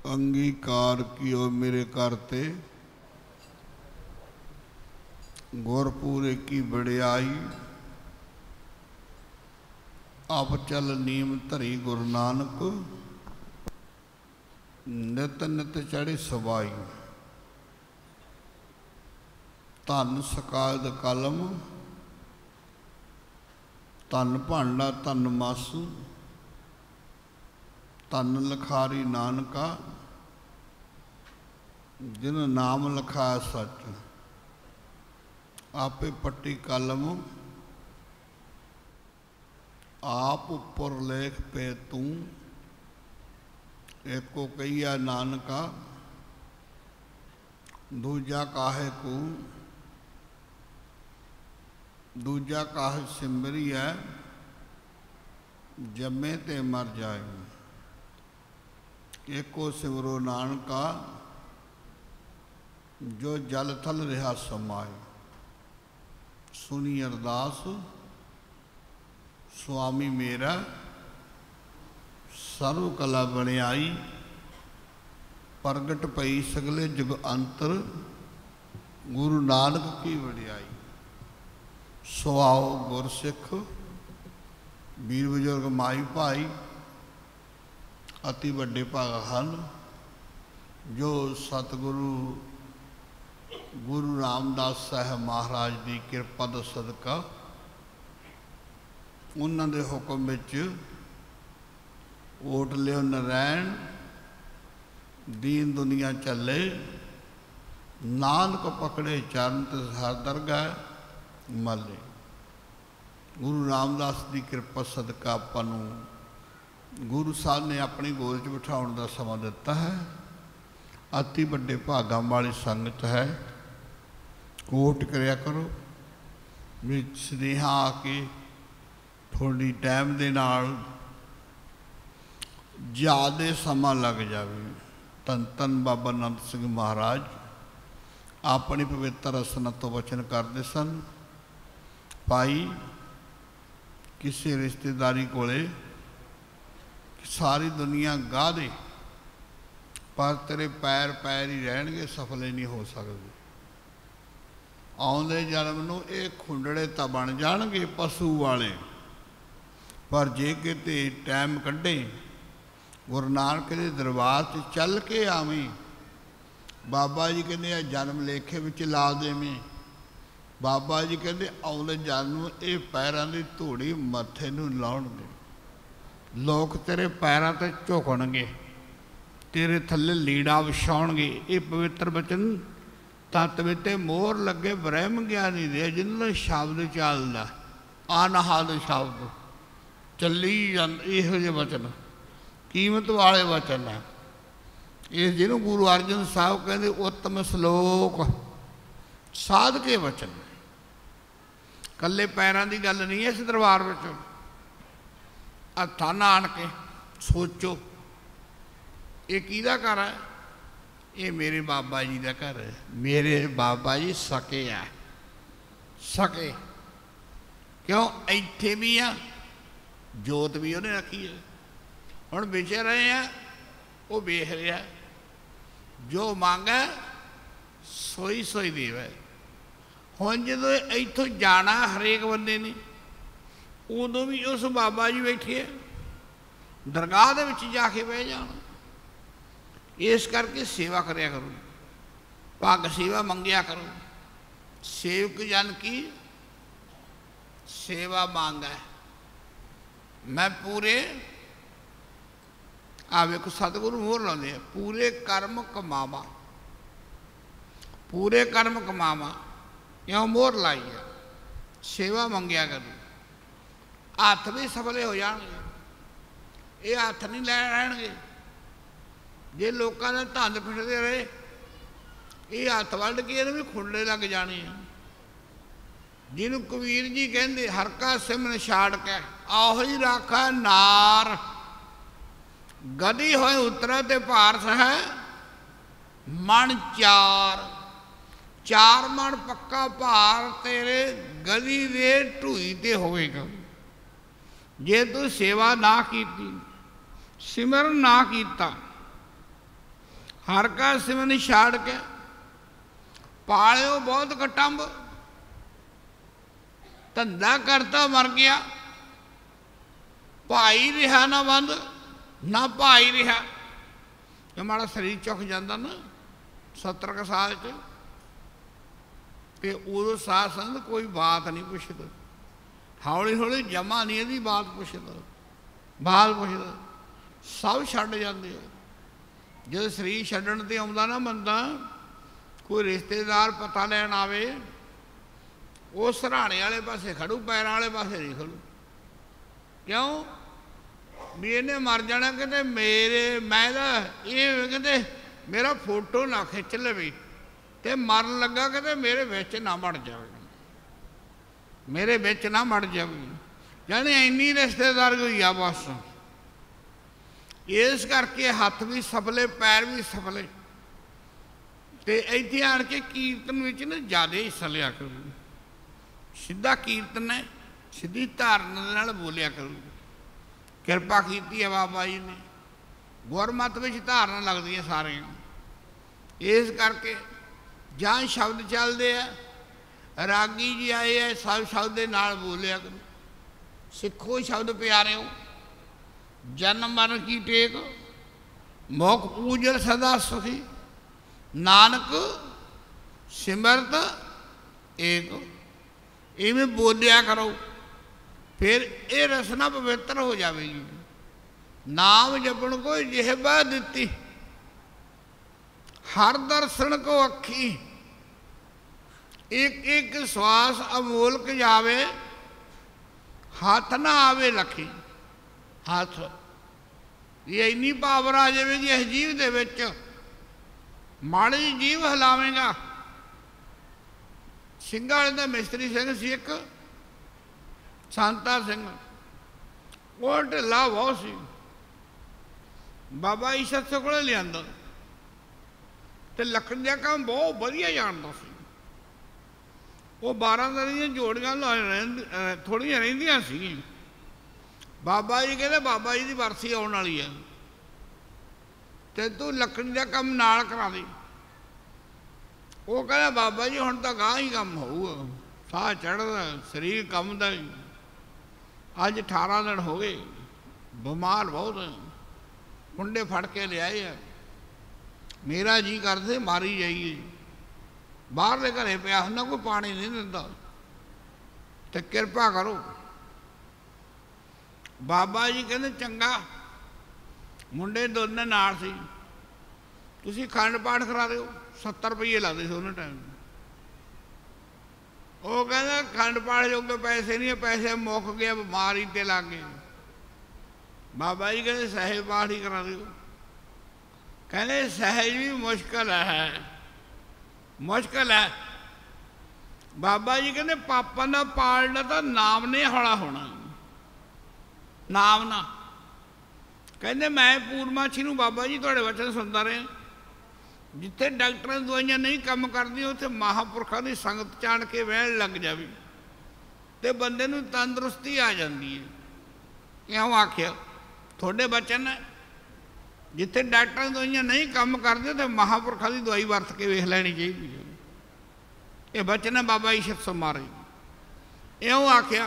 अंगीकार कियो मेरे करते, गुरपुरे की बड़ियाई। आप चल नीम धरी गुरु नानक, नित नित चढ़े सवाई। धन सकायद कलम, धन भांडा धन मासू। धन लखारी नानका, जिन नाम लिखाया सच। आपे पट्टी कलम, आप उपर लेख पे तू। एको कहिया नानका, दूजा काहे को। दूजा काहे सिमरी है, जमे ते मर जाए। एको सिमरो नानका, जो जल थल रहा समाए। सुनी अरदास स्वामी मेरा, सर्व कला बणियाई। प्रगट पई सगले जुग अंतर, गुरु नानक की वडियाई। सुआओ गुरसिख, वीर बुजुर्ग माई भाई, अति वड्डे भाग हन जो सतगुरु गुरु रामदास साहब महाराज की किरपा दा सदका उन्हां दे हुक्म विच ओट लियो नरैण, दीन दुनिया चले। नानक पकड़े चरण ते हर दरगाह मले। गुरु रामदास की किरपा सदका आपां नूं गुरु साहब ने अपनी गोद च बिठाउण दा समा दिता है। अति वड्डे भागां वाली संगत है। कोट करिया करो भी स्नेहा आके थोड़ी टाइम दे नाल ज़्यादा समा लग जाए। धन धन बाबा नंद सिंह महाराज अपनी पवित्र रसना तो वचन करते सन। भाई किसी रिश्तेदारी कोले सारी दुनिया गाह दे, पर तेरे पैर पैर ही रहणगे, सफल ही नहीं हो सकते। आउंदे जन्म नूं ये खुंडड़े तां बन जाणगे पशु वाले, पर जे किते टाइम कड्ढे गुरु नानक दे दरबार से चल के आवीं। बाबा जी कहंदे जन्म लेखे विच ला देवीं। बाबा जी कहंदे आउंदे जन्म ये पैरां दी धूड़ी मत्थे नूं लाउणगे। लोग तेरे पैरों ते झुकणगे, तेरे थल्ले लीड़ा विछाउणगे। ये पवित्र वचन तत्विते मोहर लगे ब्रह्म ज्ञानी दे, जिन्होंने शब्द चलदा अनहद शब्द चली जांदे। इहो जिहे वचन कीमत वाले वचन है। इस जिन्हों गुरु अर्जन साहब कहते उत्तम श्लोक साध के वचन। कल्ले पैरों की गल नहीं है इस दरबार में। हत्थां नाल आण के सोचो ये किहदा घर है? ये मेरे बाबा जी का घर है। मेरे बाबा जी सके है, सके क्यों? इत्थे भी आ, जोत भी उन्हें रखी है। हुण विच रहे हैं, वो वेख रहा जो मांगा सोई सोई देवे। हुण जदों इत्थों जाना हरेक बंदे ने, उदों भी उस बाबा जी बैठे दरगाह दे विच जाके बह जाना। इस करके सेवा करया करो, भग सेवा मंगया करो। सेवक जन की सेवा मांगा है। मैं पूरे वेखो सतगुरु मोहर लाउंदे आ, पूरे कर्म कमावा, पूरे कर्म कमावा क्यों मोहर लाई है। सेवा मंगया करो, हथ भी सफले हो जाएंगे। ये हथ नहीं लै रहणगे। जे लोगों ने धन फिटते रहे, ये हथ वढ़ के इन्हें भी खुंडे लग जाने हैं। जिन्हों कबीर जी कहते हर का सिमरन छाड़ के आहो ही राखा नार। गदी होए उतरा ते पारस है मन चार। चार मन पक्का भार तेरे गदी दे ढूई ते होवेगा। जे तू सेवा ना की, सिमरन ना किया, हर का सिमन छाड़ के पालियो बहुत कटंब, धंधा करता मर गया, भाई रहा ना बंद ना भाई रहा। जो माड़ा शरीर चुक जाता ना 70 साल च, ते उदों साध संगत कोई बात नहीं पुछदा, हौली हौली जमा नहीं यदि बात पुछदा, बात पुछदा, सब छड्ड जांदे। जब शरीर छड्डण ते आउंदा ना बंदा, कोई रिश्तेदार पता लैन आवे, वो सराहने वाले पासे खड़ू, पैरों वाले पासे नहीं खड़ू। क्यों भी इन्हें मर जाना कहते मेरे मैं ये कहते मेरा फोटो ना खिंच लवे, तो मरन लगा कहते मेरे बिच ना मड़ जाए, मेरे बिच ना मड़ जाए। यानी इन्नी रिश्तेदार हुई आ बस। इस करके हथ भी सफले पैर भी सफले, तो इत्थे आन के कीर्तन विच ना ज़्यादा हिस्सा लिया करूँ। सीधा कीर्तन है, सीधी धारण नाल बोलिया करूँ। किरपा की है बाबा जी ने, गुरमत में धारण लगती है सारे। इस करके जहाँ शब्द चलते हैं, रागी जी आए है, सब शब्द के नाल बोलिया करो। सिखो शब्द प्यारे हो, जन्म मरण की टेक, मुख पूजन सदा सुखी, नानक सिमरत एक। इवें बोलिया करो, फिर ये रसना पवित्र हो जाएगी। नाम जपण को जिहबा दिती, हर दर्शन को अखी, एक एक श्वास अमोलक जावे, हाथ ना आवे लखी। हाथ ये इन्नी पावर आ जाएगी इस जीव दे विच, माड़ी जीव हिलावेगा। ਸਿੰਘਾਂ ਵਾਲੇ ਦਾ ਮਿਸਤਰੀ ਸਿੰਘ ਸੀ ਇੱਕ ਸੰਤਾ ਸਿੰਘ, ਉਹ ਢਿੱਲਾ ਬਹੁਤ ਸੀ। ਬਾਬਾ ਈਸ਼ਰ ਸਿੰਘ ਕੋਲ ਲਿਆਂਦਾ, ਤੇ ਲੱਕੜ ਦਾ ਕੰਮ ਬਹੁਤ ਵਧੀਆ ਜਾਣਦਾ ਸੀ। ਉਹ 12 ਦਿਨ ਦੀਆਂ ਜੋੜੀਆਂ ਥੋੜ੍ਹੀਆਂ ਰਹਿੰਦੀਆਂ ਸੀ। ਬਾਬਾ ਜੀ ਕਹਿੰਦੇ ਬਾਬਾ ਜੀ ਦੀ ਵਰਸੀ ਆਉਣ ਵਾਲੀ ਹੈ, ਤੇ ਤੂੰ ਲੱਕੜ ਦਾ ਕੰਮ ਨਾਲ ਕਰਾ ਦੇ। वो कहना बाबा जी हुण तां गांह ही काम होऊगा, साह चढ़दा, शरीर कंबदा। अज 18 दिन हो गए, बीमार बहुत है, मुंडे फड़ के ले आए है। मेरा जी करदे मारी जाइए, बाहरले घरे पिया हुंदा, कोई पानी नहीं दिंदा, ते किरपा करो। बाबा जी कहंदे चंगा। मुंडे दोने नाल सी, तुसीं खंड पाठ करा दिओ। 70 रुपये लगते थे उन्हें टाइम। वो कहना खंड पाठ जोगे पैसे नहीं है, पैसे मुक गए, बीमारी ते लग गए। बाबा जी कहते सहज पाठ ही करा दो। कहने सहज भी मुश्किल है, मुश्किल है। बाबा जी कहते पापा ना पालना तो नाम ने हौला होना, नाम ना। कहते मैं पूर्णमासी नूं बाबा जी तुहाडे वचन सुनता रहा, जिथे डॉक्टर दवाइयां नहीं काम करदी, उत्थे महापुरखों की संगत चाण के बहन लग जाए, तो बंदे नूं तंदुरुस्ती आ जाती है। क्यों आख्या थोड़े वचन है, जिथे डॉक्टर दवाइयां नहीं काम करते, तो महापुरखों की दवाई वरत के वेख लैनी चाहिए। ये वचन है बाबा ईशर सो मारे। इं आख्या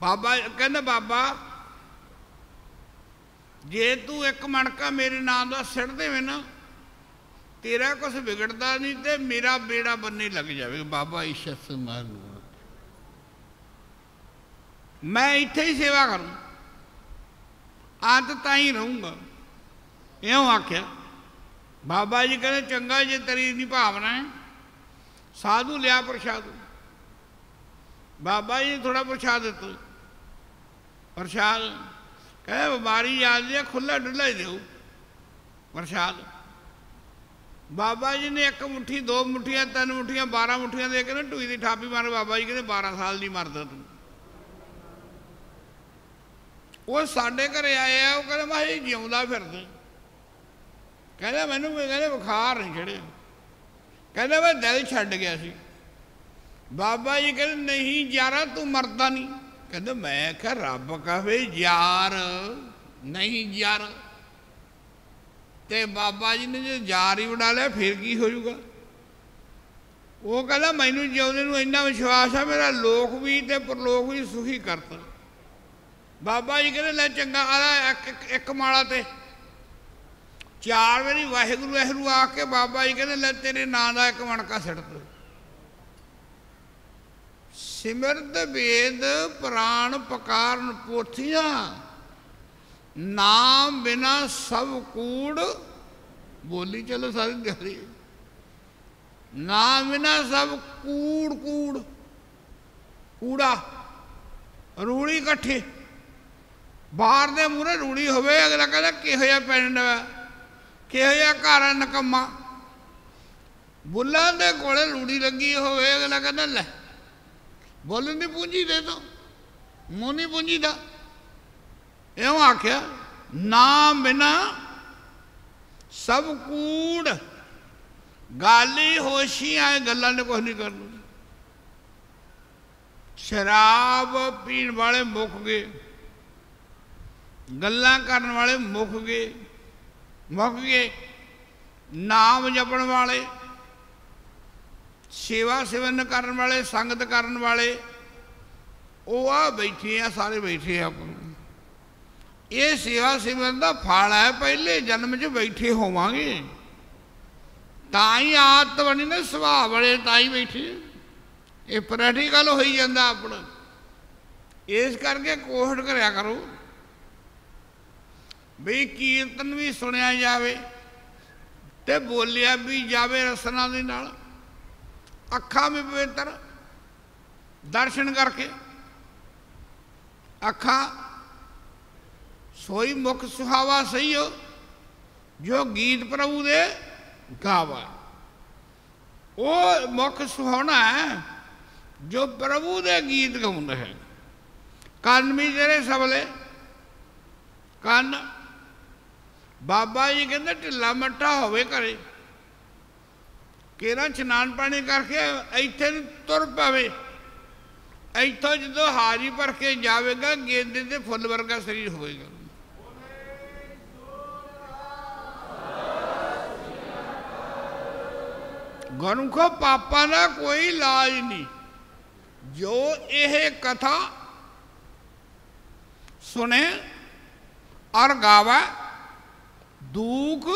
बाबा कहना बाबा जे तू एक मणका मेरे नाम का सिट देवे ना, तेरा कुछ बिगड़ता नहीं, तो मेरा बेड़ा बनने लग जाए। बाबा ईशर से मान मैं इत्थे ही सेवा करूँ, अंत ताई रहूँगा। इं आख्या बाबा जी कहते चंगा जे तेरी इन्नी भावना है, साधु लिया प्रसाद। बाबा जी ने थोड़ा प्रसाद दिता, प्रसाद कहे बीमारी याद है, खुला डुला ही दो प्रसाद। बाबा जी ने एक मुट्ठी, 2 मुट्ठियां, 3 मुट्ठियां, 12 मुट्ठियां दे के ना टूई की थापी मारे। बाबा जी कहते 12 साल नहीं मरदा तू। वो साढ़े घरे आए आ, वो कहते मैं जिउंदा फिरदा। कहते मैनू कहते बुखार नहीं चढ़िया, कहते मैं दिल छड्ड गया सी। बाबा जी कहते नहीं यारा तू मरदा नहीं। कहते मैं क्या रब कहे यार नहीं यार। ਤੇ ਬਾਬਾ ਜੀ ਨੇ ਜੇ ਜਾਰ ਹੀ ਉਡਾ ਲਿਆ ਫਿਰ ਕੀ ਹੋ ਜਾਊਗਾ। ਉਹ ਕਹਿੰਦਾ ਮੈਨੂੰ ਜਿਉਂਦੇ ਨੂੰ ਇੰਨਾ ਵਿਸ਼ਵਾਸ ਆ ਮੇਰਾ ਲੋਕ ਵੀ ਤੇ ਪਰਲੋਕ ਵੀ ਸੁਖੀ ਕਰਤਾ। ਬਾਬਾ ਜੀ ਕਹਿੰਦੇ ਲੈ ਚੰਗਾ ਆ ਇੱਕ ਮਾਲਾ ਤੇ 4 ਵਾਰੀ ਵਾਹਿਗੁਰੂ ਵਾਹਿਗੁਰੂ ਆ ਕੇ ਬਾਬਾ ਜੀ ਕਹਿੰਦੇ ਲੈ ਤੇਰੇ ਨਾਂ ਦਾ ਇੱਕ ਮਣਕਾ ਸਿੱਟ ਦੋ। ਸਿਮਰਤ ਵੇਦ ਪ੍ਰਾਣ ਪਕਾਰਨ ਪੋਥੀਆਂ ਨਾਮ ਬਿਨਾ ਸਭ ਕੂੜ। ਬੋਲੀ ਚਲੋ ਸਾਰੀ ਦਿਹਾੜੀ ਨਾਮ ਬਿਨਾ ਸਭ ਕੂੜ ਕੂੜ ਕੂੜਾ ਰੂੜੀ ਇਕੱਠੀ। ਬਾਹਰ ਦੇ ਮੂਹਰੇ ਰੂੜੀ ਹੋਵੇ ਅਗਲਾ ਕਹਿੰਦਾ ਕਿਹੋ ਜਿਹਾ ਪਿੰਡ ਕਿਹੋ ਜਿਹਾ ਘਰ ਨਕੰਮਾ। ਬੁੱਲਾਂ ਦੇ ਕੋਲੇ ਰੂੜੀ ਲੱਗੀ ਹੋਵੇ ਅਗਲਾ ਕਹਿੰਦਾ ਲੈ ਬੋਲਣ ਦੀ ਪੂੰਜੀ ਦੇ ਦੋ ਮੂੰਹ ਨਹੀਂ ਪੂੰਜੀ ਦਾ। ਇਉਂ ਆਖਿਆ ਨਾਮ ਬਿਨਾ ਸਭ ਕੂੜ। ਗਾਲੀ ਹੋਸ਼ੀਆਂ ਗੱਲਾਂ ਨੇ ਕੁਛ ਨਹੀਂ ਕਰਨਾ। ਸ਼ਰਾਬ ਪੀਣ ਵਾਲੇ ਮੁੱਕ ਗਏ, ਗੱਲਾਂ ਕਰਨ ਵਾਲੇ ਮੁੱਕ ਗਏ। ਨਾਮ ਜਪਣ ਵਾਲੇ, ਸੇਵਾ ਸੇਵਨ ਕਰਨ ਵਾਲੇ, ਸੰਗਤ ਕਰਨ ਵਾਲੇ ਉਹ ਆ ਬੈਠੇ ਆ, ਸਾਰੇ ਬੈਠੇ ਆ। ਇਹ ਸੇਵਾ ਸੇਵਨ ਦਾ ਫਲ ਹੈ। ਪਹਿਲੇ ਜਨਮ 'ਚ ਬੈਠੇ ਹੋਵਾਂਗੇ ਤਾਂ ਹੀ ਆਦਤ ਬਣੀ ਨਾ, ਸੁਭਾਅ ਵਾਲੇ ਤਾਂ ਹੀ ਬੈਠੇ। ਇਹ ਪ੍ਰੈਕਟੀਕਲ ਹੋਈ ਜਾਂਦਾ ਆਪਣਾ। ਇਸ ਕਰਕੇ ਕੋਸ਼ਿਸ਼ ਕਰਿਆ ਕਰੋ ਵੀ ਕੀਰਤਨ ਵੀ ਸੁਣਿਆ ਜਾਵੇ ਤੇ ਬੋਲਿਆ ਵੀ ਜਾਵੇ ਰਸਨਾ ਦੇ ਨਾਲ। ਅੱਖਾਂ ਵੀ ਪਵਿੱਤਰ ਦਰਸ਼ਨ ਕਰਕੇ। ਅੱਖਾਂ ਸੋਈ ਮੁਖ ਸੁਹਾਵਾ ਸਹੀ ਹੋ ਜੋ ਗੀਤ ਪ੍ਰਭੂ ਦੇ ਗਾਵਾ। ਉਹ ਮੁਖ ਸੁਹਾਉਣਾ ਹੈ ਜੋ ਪ੍ਰਭੂ ਦੇ ਗੀਤ ਗਾਉਂਦਾ ਹੈ। ਕੰਨ ਵੀ ਜਿਹੜੇ ਸਬਲੇ ਕੰਨ। ਬਾਬਾ ਜੀ ਕਹਿੰਦੇ ਢਿੱਲਾ ਮੱਠਾ ਹੋਵੇ ਘਰੇ ਕਿਹੜਾ ਇਸ਼ਨਾਨ ਪਾਣੀ ਕਰਕੇ ਇੱਥੇ ਨੂੰ ਤੁਰ ਪਵੇ। ਇੱਥੋਂ ਜਦੋਂ ਹਾਜ਼ਰੀ ਭਰ ਕੇ ਜਾਵੇਗਾ ਗੇਂਦੇ ਦੇ ਫੁੱਲ ਵਰਗਾ ਸਰੀਰ ਹੋਵੇਗਾ। ਗੁਰਮੁਖੋ ਪਾਪਾਂ ਦਾ ਕੋਈ ਇਲਾਜ ਨਹੀਂ। ਜੋ ਇਹ ਕਥਾ ਸੁਣੇ ਔਰ ਗਾਵੇ ਦੁਖ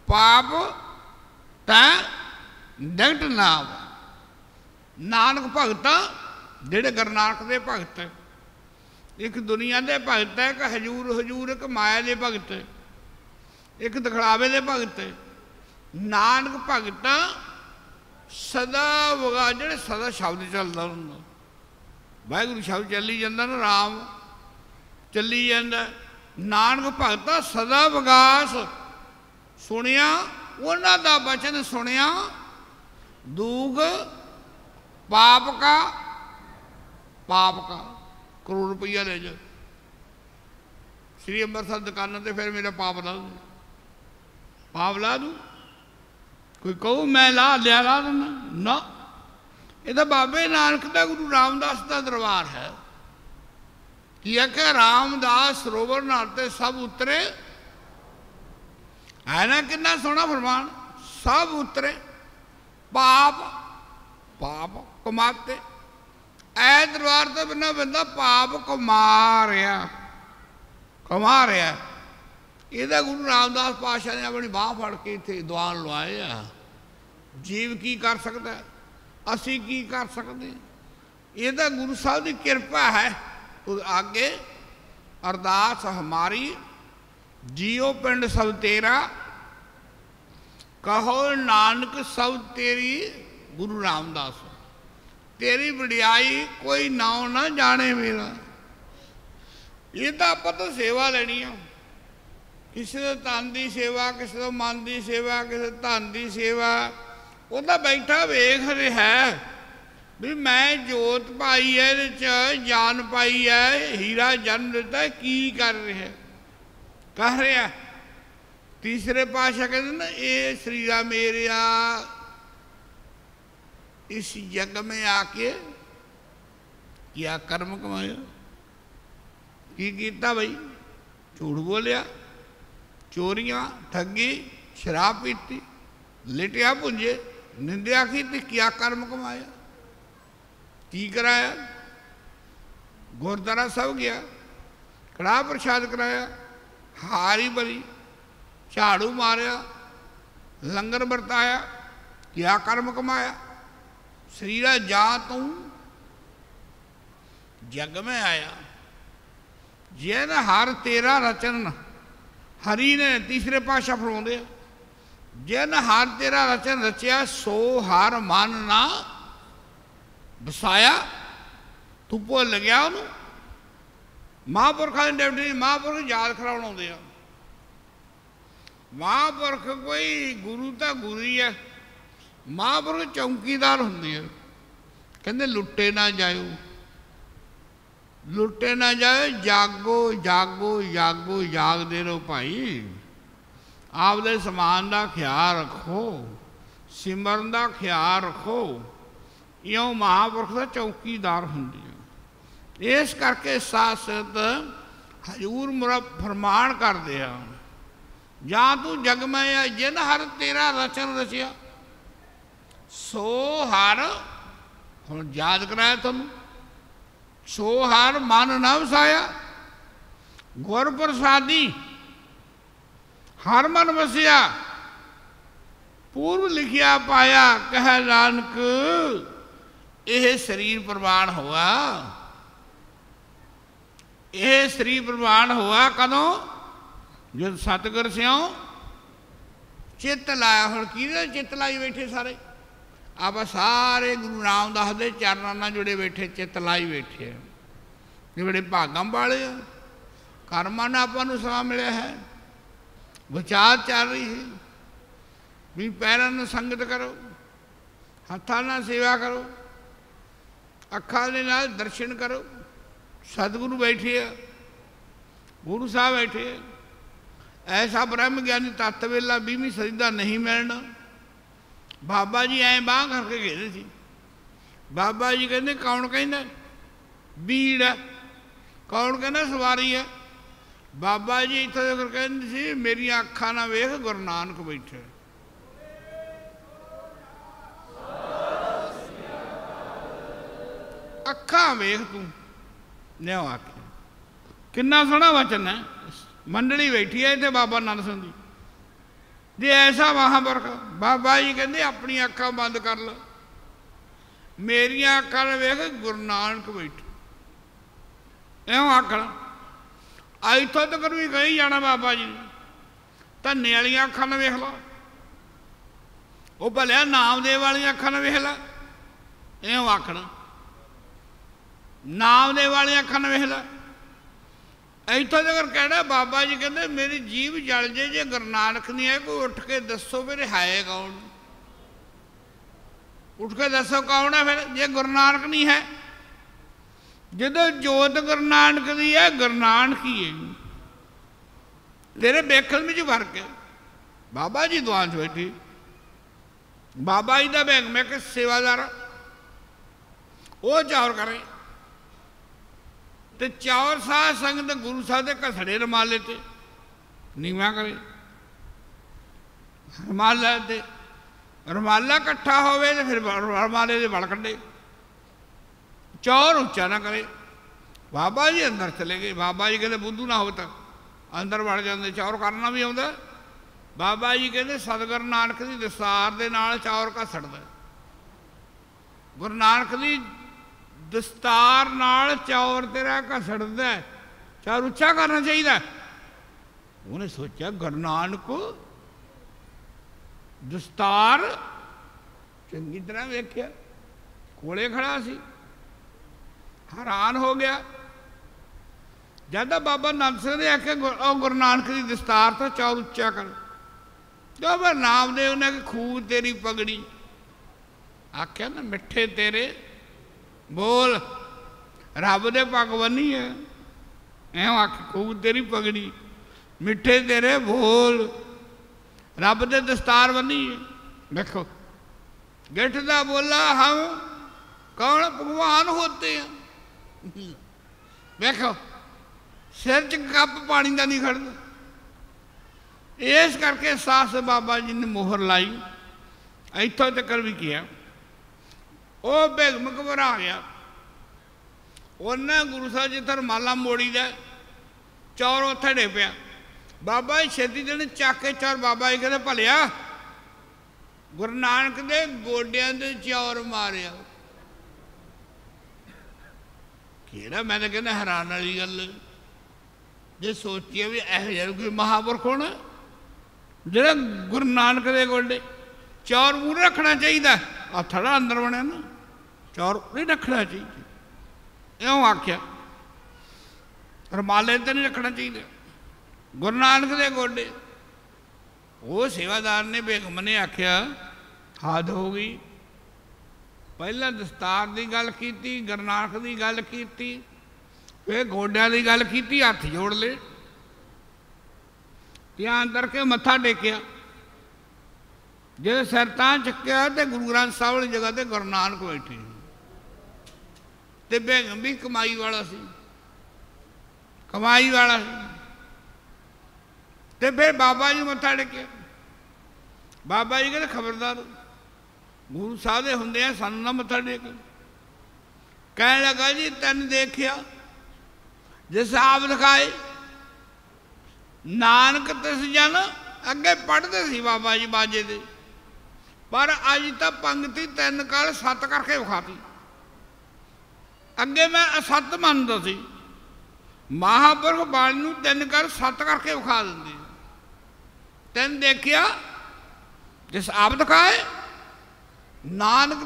ਪਾਪ ਤਾਂ ਡਗਟ ਨਾਮ। ਨਾਨਕ ਭਗਤਾਂ ਜਿਹੜੇ ਗੁਰੂ ਨਾਨਕ ਦੇ ਭਗਤ ਹੈ, ਇੱਕ ਦੁਨੀਆ ਦੇ ਭਗਤ ਹੈ, ਇੱਕ ਹਜੂਰ ਇੱਕ ਮਾਇਆ ਦੇ ਭਗਤ ਹੈ, ਇੱਕ ਦਿਖਲਾਵੇ ਦੇ ਭਗਤ ਹੈ। ਨਾਨਕ ਭਗਤਾਂ ਸਦਾ ਵਗਾ ਜਿਹੜੇ ਸਦਾ ਸ਼ਬਦ ਚੱਲਦਾ ਹੁੰਦਾ। ਵਾਹਿਗੁਰੂ ਸ਼ਬਦ ਚੱਲੀ ਜਾਂਦਾ ਨਾ, ਰਾਮ ਚੱਲੀ ਜਾਂਦਾ। ਨਾਨਕ ਭਗਤਾਂ ਸਦਾ ਵਿਗਾਸ ਸੁਣਿਆ ਉਹਨਾਂ ਦਾ ਬਚਨ ਸੁਣਿਆ। ਦੁਖ ਪਾਪ ਕਾ ਕਰੋੜ ਰੁਪਈਆ ਲੈ ਜਾ ਸ੍ਰੀ ਅੰਮ੍ਰਿਤਸਰ ਦੁਕਾਨਾਂ ਤੇ, ਫਿਰ ਮੇਰਾ ਪਾਪ ਲਾ ਦੂੰ। ਕੋਈ ਕਹੂ ਮੈਂ ਲਾ ਦਿੰਦਾ ਨਾ। ਇਹ ਤਾਂ ਬਾਬੇ ਨਾਨਕ ਦਾ ਗੁਰੂ ਰਾਮਦਾਸ ਦਾ ਦਰਬਾਰ ਹੈ। ਕੀ ਆਖਿਆ ਰਾਮਦਾਸ ਸਰੋਵਰ ਨਾਲ ਤੇ ਸਭ ਉਤਰੇ ਹੈ ਨਾ। ਕਿੰਨਾ ਸੋਹਣਾ ਫਰਮਾਨ। ਸਭ ਉਤਰੇ ਪਾਪ ਕਮਾਤੇ। ਐ ਦਰਬਾਰ ਤੋਂ ਬਿਨਾਂ ਬੰਦਾ ਪਾਪ ਕਮਾ ਰਿਹਾ। ਇਹਦਾ ਗੁਰੂ ਰਾਮਦਾਸ ਪਾਤਸ਼ਾਹ ਨੇ ਆਪਣੀ ਬਾਂਹ ਫੜ ਕੇ ਇੱਥੇ ਦੀਵਾਨ ਲਵਾਏ ਆ। ਜੀਵ ਕੀ ਕਰ ਸਕਦਾ, ਅਸੀਂ ਕੀ ਕਰ ਸਕਦੇ। ਇਹਦਾ ਗੁਰੂ ਸਾਹਿਬ ਦੀ ਕਿਰਪਾ ਹੈ। आगे अरदास हमारी जियो पिंड सब तेरा कहो नानक सब तेरी। गुरु रामदास तेरी वडियाई कोई नाम ना जाने मेरा। ये तो आप तो सेवा लेनी है। किसी तन की सेवा, किसी मन की सेवा, किसी धन की सेवा। वो तो बैठा वेख रहा है भी मैं जोत पाई है, जान पाई है, हीरा जन्म दिता है, की कर रहा कह रहा। तीसरे पातशाह कहते ना, ये शरीरा मेरा इस जग में आके क्या कर्म कमाया, की कीता भाई, झूठ बोलिया, चोरियां, ठगी, शराब पीती, लिटिया भुंजे, निंदिया की, क्या कर्म कमाया, की कराया, गुरुद्वारा सब गया, कड़ाह प्रसाद कराया, हारी बली, झाड़ू मारिया, लंगर बरताया, क्या कर्म कमाया। शरीरा जा तू जग में आया, जिन हर तेरा रचन, हरि ने तीसरे पातशाह फरमाउंदे, जिन हर तेरा रचन रचिया सो हर मन ना बसाया। तू भुल गया उन्होंने। महापुरखा की ड्यूटी महापुरख याद कराउण आउंदे आ। महापुरख कोई गुरु तो गुरु ही है, महापुरख चौकीदार होंदे आ। कहंदे लुटे ना जाओ, लुटे ना जाओ, जागो जागो जागो, जागदे रहो भाई। आपदे समान का ख्याल रखो, सिमरन का ख्याल रखो। इं महापुरख का चौकीदार होंगे। इस करके सासत हजूर मुरा फरमान करते हैं, जा तू जग में आ, जिन हर तेरा रचन रचिया सो हर, हुण याद कराया तुम, सो हर मन न वसाया। गुर प्रसादी हर मन वसिया, पूर्व लिखिया पाया, कह नानक यह शरीर प्रवान हुआ। यह शरीर प्रवान हुआ कदों, जब सतगुर स्यों चित्त लाया। हुण किहदे चित्त लाई बैठे सारे, आप सारे गुरु रामदास के चरणों नाल जुड़े बैठे, चित्त लाई बैठे। ये बड़े भागम वाले आ, कर्मां नाल आपां नूं समा मिलिया है। विचार चल रही है भी पैरों में संगत करो, हथां नाल सेवा करो, अखां दे नाल दर्शन करो। सतगुरु बैठे आ, गुरु साहब बैठे आ। ऐसा ब्रह्म ज्ञानी तत्त वेला 20वीं सदी का नहीं मिलना। बाबा जी ऐ बांह करके घेरे सी। बाबा जी कहते कौन कहना बीड़ है, कौन कहना सवारी है। बाबा जी इतों तक कहते सी मेरिया अखा ना वेख, गुरु नानक बैठे। अखा वेख तू, न्यो आखे किन्ना सोहना वचन है। मंडली बैठी है इतने बाबा नानक सिंह जी जे ऐसा महापुरख। बाबा जी कहते अपनी अखा बंद कर लो, मेरिया अखा ने वेख, गुरु नानक बैठे। एवं आखना इतों तक भी कही जाना बाबा जी ने, धन्ने वाली अखा ने वेख ला, वो भलिया नामदेव वाली अखा ने वेख ला। एवं आखना नामदेव वाली अखा ने वेख ला। इतों तक कहना बाबा जी कहते मेरी जीभ जल जे, जे गुरु नानक नहीं है कोई उठ के दसो मेरे है कौन। उठ के दसो कौन है फिर जे गुरु नानक नहीं है। जो जोत गुरु नानक की है, गुरु नानक ही है। तेरे बेखल में जो फर्क है। बाबा जी दुआन च बैठी, बाबा जी का बैंक में सेवादार वो चावर करे तो चावर साध संगत गुरु साहब के घसड़े रमाले ते नीवा करे। रमाला ते रमाला कट्ठा होवे तो फिर रमाले दे वल कड्डे, चौर उच्चा ना करे। बाबा जी अंदर चले गए। बाबा जी कहते बुद्धू ना हो तक अंदर वड़ जाते, चौर करना भी आता। बाबा जी कहते सतगुरु नानक की दस्तार दे नाल चौर घसड़दा। गुरु नानक की दस्तार नाल चौर तेरा घसड़दा, चौर उच्चा करना चाहिए। उन्हें सोचा गुरु नानक दस्तार चंगी तरह वेख्या, कोले खड़ा सी, हैरान हो गया। जब बाबा नानक सिंह ने आख्या गुरु नानक की दस्तार तो चौर उच्चा कर, जब नामदेव ने खूब तेरी पगड़ी आख्या ना मिठे तेरे बोल, रब दे पग बनी है। एवं आख खूब तेरी पगड़ी, मिठे तेरे बोल, रब दे दस्तार बनी है। देखो गिठदा बोला हम कौन भगवान होते हैं। देखो सिर च कप पानी का नहीं खड़ता, इस करके सास बाबा जी ने मोहर लाई। इतों तक भी किया। वो बेगम घबरा गया। उन्हें गुरु साहब जिधर माला मोड़ी दे चौर उत्थे डे पिया। बाबा जी छेती दिन चक के चौर बाबा जी कहते भलिया गुरु नानक दे गोडियां दे चौर मारिया। केड़ा मैं तो कहना हैरान वाली गल जे सोचिए भी यह कोई महापुरख होना जो गुरु नानक दे गोडे चौर मूरे रखना चाहिए। आ थड़ा अंदर बने ना चौर नहीं रखना चाहिए। इं आख्या रमाले तो नहीं रखना चाहिए गुरु नानक दे गोडे। वो सेवादार ने बेगम ने आख्या हद हो गई। पहला दस्तार की गल की गुरु नानक की गल की फिर गोडिया की गल की हथ जोड़ ले ध्यान करके मत्था टेकिया। जो सिर तां चुक्या तो गुरु ग्रंथ साहब वाली जगह ते गुरु नानक बैठे ते बेगम भी कमाई वाला सी कमाई वाला सी। ते फिर बाबा जी मत्था टेकिया। बाबा जी कहते खबरदार गुरु साहब दे हुंदे सानू ना मत्था टेक। कहने लगा जी तेन देखिया जिस आप दिखाए नानक तिस जन अगे पढ़ते सी बाबा जी बाजे दे पर अज तक पंक्ति तीन काल सत्त करके विखाती। अगे मैं असत मानता सी महापुरख बाणी नूं तीन काल सत्त करके विखा देंगे। तीन देखिया जिस आप दिखाए नानक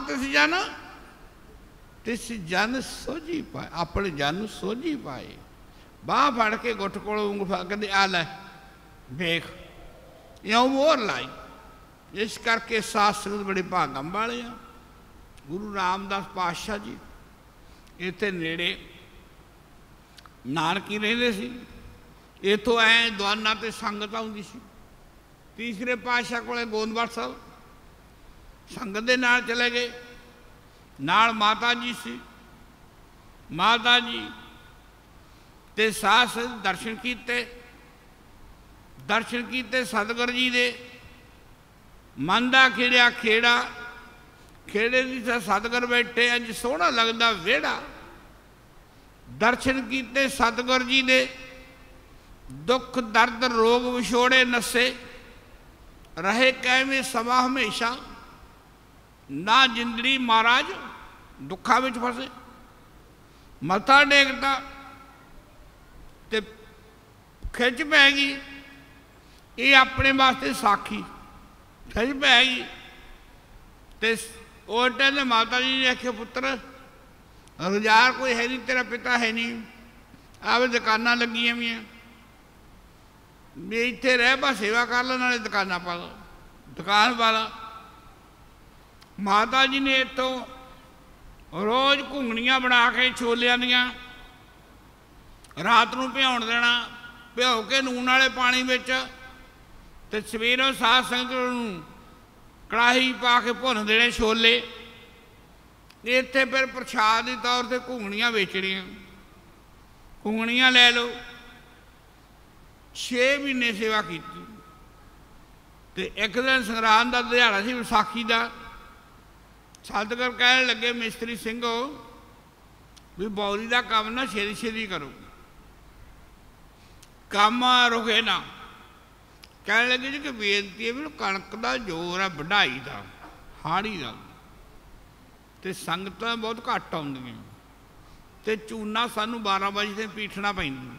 तिस जन सोझी पाए अपने जन सोझी पाए। बाह फड़ के गुठ को कहते आ लै वेख इं मोहर लाई। इस करके साध संगत बड़े भागम वाले हैं। गुरु रामदास पातशाह जी इत्थे नेड़े नानकी रहिंदे सी। इत्थों ऐ दुआना ते संगत आउंदी सी। तीसरे पातशाह कोले गोंदवाल साहब संगत दे नाल चले गए। नाल माता जी सी। माता जी ते सास दर्शन कीते सतगुर जी दे। मन दा खिड़िया खेड़ा खेड़े दी सतगुर बैठे अज सोहना लगदा वेड़ा। दर्शन कीते सतगुर जी दे दुख दर्द रोग विछोड़े नसे रहे कैवें समा हमेशा ना जिंदड़ी महाराज दुखा में फसे। मत्था टेकता ते खिच पै गई। ये अपने वास्ते साखी खिच पै गई। तो उल्टे ने माता जी ने आख्या पुत्र रोजगार कोई है नहीं तेरा पिता है नहीं आवे दुकाना लगियां भी भी इत्थे रह बा सेवा कर लो नाले दुकाना पा लो दुकान वाला। माता जी ने इतों रोज़ घुंगणियां बना के छोलियां दियां रात नूं भिओण देना। भिओ के नून वाले पानी विच ते सवेरों साध संगत नूं कड़ाही पा के भुन देने छोले। इत्थे फिर प्रसाद के तौर पर घुंगणियां बेचणियां। घुंगणियां लै लो। 6 महीने सेवा की। एक दिन संगरांद का दिहाड़ा सी विसाखी का। सतगुर कहने लगे मिस्त्री सिंघो भी बौली का काम ना छेती छेती करो काम रुके ना। कहने लगे जी कि बेनती है भी कणक का जोर है वढाई का हाड़ी का तो संगत बहुत घट आउंदियां ते चूना सानू 12 बजे से पीठना पैंदी।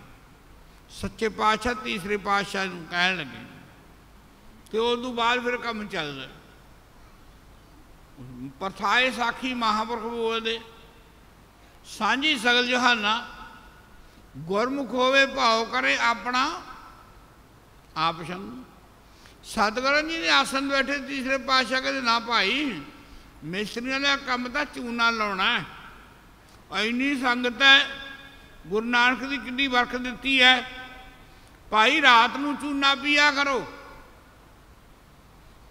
सच्चे पातशाह तीसरे पातशाह कह लगे तो उदू बाद फिर काम चल रहा। परथाए साखी महापुरख बोलते सांझी सगल जहाना गुरमुख होवे भाव करे अपना आप संग। सतगुरू जी ने आसन बैठे तीसरे पातशाह कहते ना भाई मिस्त्रियों का काम तो चूना लाना है। इन्नी संगत है गुरु नानक की कितनी वर्ख दी है भाई रात को चूना पिया करो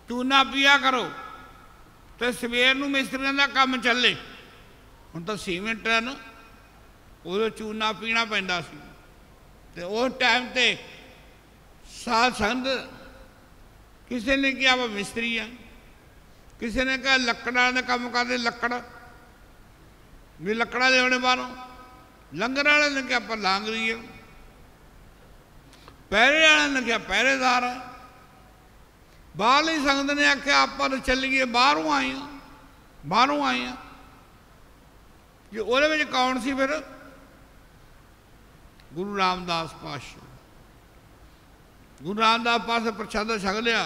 चूना पिया करो तो सवेर को मिस्त्रियों का काम चले। हुण तो सीमेंट है ना उदों चूना पीना पैंदा सी ते उस टाइम ते साध संगत किसी ने कहा आप मिस्त्री है, किसी ने कहा लकड़ वाले काम करते लकड़ भी लकड़ा लिया बाहरों, लंगर वाले ने कहा आप लांगरी है, पहरे वाले ने कहा पहरेदार है, बाहरली संगत ने आख्या आप चलीए बाहरों आए हैं, बाहरों आए हैं। जो वो कौन सी फिर गुरु रामदास पातशाह। गुरु रामदास पातशाह प्रशादा छक लिया,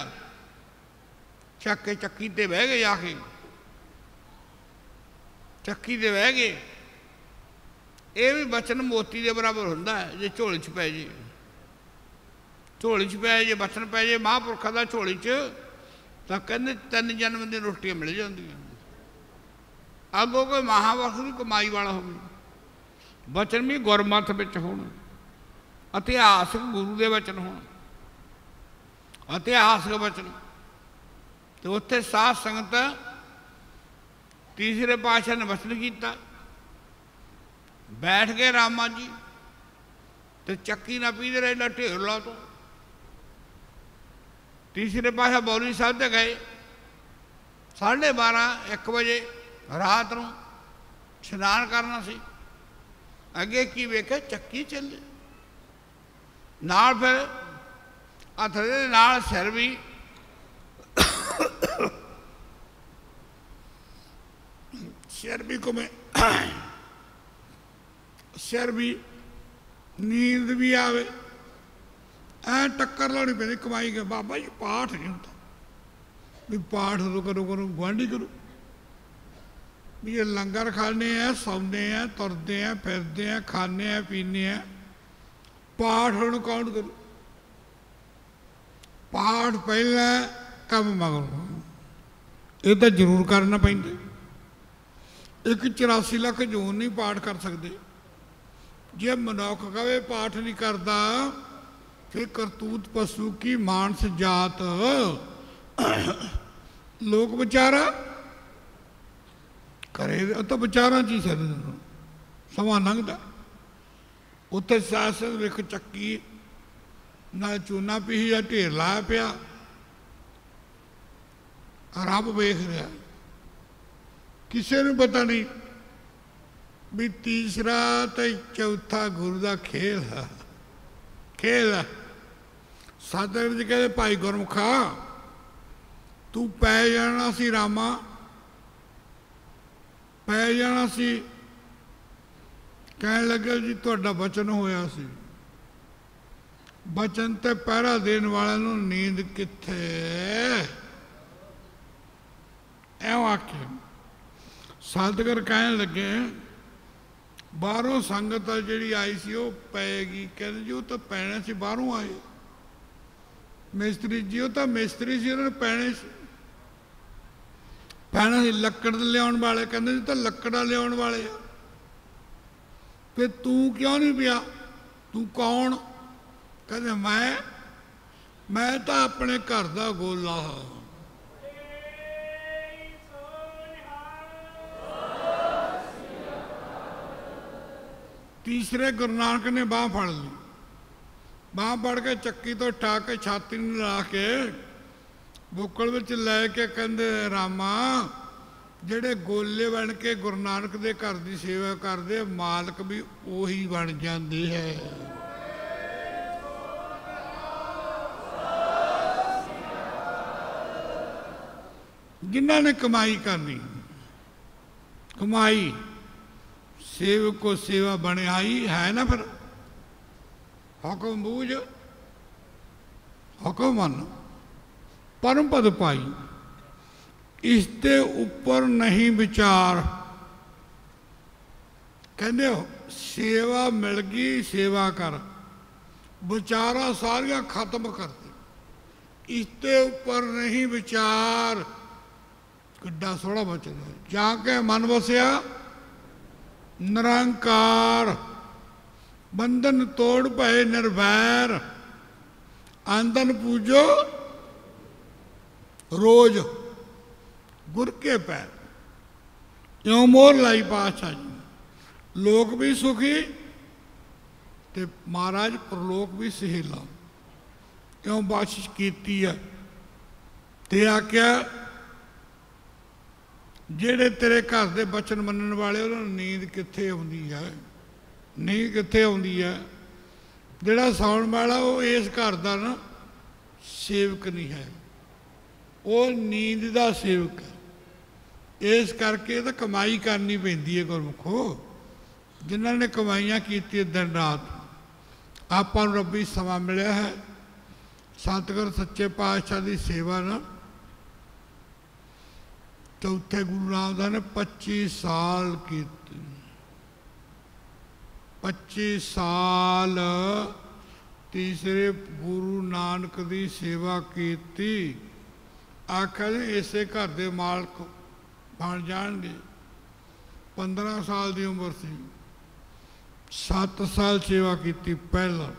छक के चक्की ते बह गए, आके चक्की ते बह गए। ये भी बचन मोती के बराबर होंदा है, जे झोली च पै जे, झोली च पै जे बचन पै जे महापुरखा का झोली च, तो कहते 3 जन्म दी रोटियां मिल जांदियां। अगों कोई महापुरख की कमाई वाला हो, बचन भी गुरमत विच होण, इतिहासक गुरु के वचन हो, इतिहासक वचन। तो उत्थे साध संगत तीसरे पातशाह ने वचन किया, बैठ गए रामा जी, तो चक्की ना पीते रहे ढेर ला। तो तीसरे पातशाह बौली साहब ते गए 12:30-1 बजे रात को स्नान करना सी। अगे की वेखे चक्की चले, नाल फिर हथ दे नाल सिर भी घुमे, सिर भी नींद भी आवे, ऐ टक्कर लानी पैंदी कमाई के। बाबा जी पाठ नहीं होता भी, पाठ तो करो करो गुआढ़ी करो भी, ये लंगर खाने हैं, सौने हैं, तुरते हैं, फिरते हैं, खाने हैं, पीने हैं, पाठ हम कौन करो? पाठ पहला कम मगरों, ये तो जरूर करना पैंदा। 84 लाख जून नहीं पाठ कर सकते। जे मनुख कहे पाठ नहीं करता, फिर करतूत पशु की मानस जात लोग बेचारा करे तो बेचारा जी सर समा लंघदा। उत्थे शासन विख चक्की ना चूना पी या ढेर लाया पिया, रब वेख रहा, किसी ने पता नहीं भी तीसरा तो चौथा गुरु का खेल है, खेल है। सतगुरु जी कहते भाई गुरमुखा तू पै जाना सी रामा, पै जाना सी। कहने लगे जी तुहाडा बचन होया सी, बचन ते पहरा देने वाले नूं नींद कित्थे? एवं आखे सतगुर कहने लगे बाहरों संगत जी आई सी वो पैगी। कहते जी वो तो पैने से बाहरों आए मिस्त्री जी, वो तो मिस्त्री से उन्होंने पैने से पैना सी। लकड़ लिया वाले कहते जी तो लकड़ा लिया वाले आ, फिर तू क्यों नहीं पिया? तू कौन? कहते मैं तो अपने घर का गोला हाँ। तीसरे गुरु नानक ने बांह फड़ ली, बांह फड़ के चक्की तो उठा के छाती में ला के बुक्कल में लैके कहते रामा जेड़े गोले बन के गुरु नानक दे घर की सेवा करते मालक भी उही बन जाती है। जिन्हों ने कमाई करनी, कमाई सेवक को सेवा बने आई है ना, फिर हुक्म बूझ हुक्म मन परम पद पाई, इसके ऊपर नहीं विचार। कहते हो सेवा मिल गई सेवा कर, विचारा सारिया खत्म कर दे, इसके ऊपर नहीं विचार। किड्डा सोहना वचन है। जाके मन वसिया निरंकार, बंधन तोड़ पाए निर्वैर, आंदन पूजो रोज गुर के पैर। क्यों मोर लाई पातशाह जी, लोग भी सुखी ते महाराज प्रलोक भी सहेला। क्यों बख्शिश कीती है ते आख्या ਜਿਹੜੇ तेरे घर ਦੇ बचन मनण वाले ਉਹਨਾਂ ਨੂੰ नींद कित्थे आउंदी है, नींद कित्थे आउंदी है। ਜਿਹੜਾ ਸੌਣ ਵਾਲਾ ਉਹ ਇਸ ਘਰ ਦਾ ਨਾ ਸੇਵਕ नहीं है, ਉਹ नींद ਦਾ ਸੇਵਕ है। इस करके तो कमाई करनी पैंदी है गुरमुखो, जिन्होंने ने कमाइयां कीती दिन रात। आपां नूं रब्बी समा मिलिया है, सतगुर सच्चे पातशाह की सेवा ना चौथे गुरु रामदास ने 25 साल की, 25 साल तीसरे गुरु नानक की सेवा की। आखिया इसे घर के मालक बन जाएंगे। 15 साल की उम्र थी, 7 साल सेवा की पहला।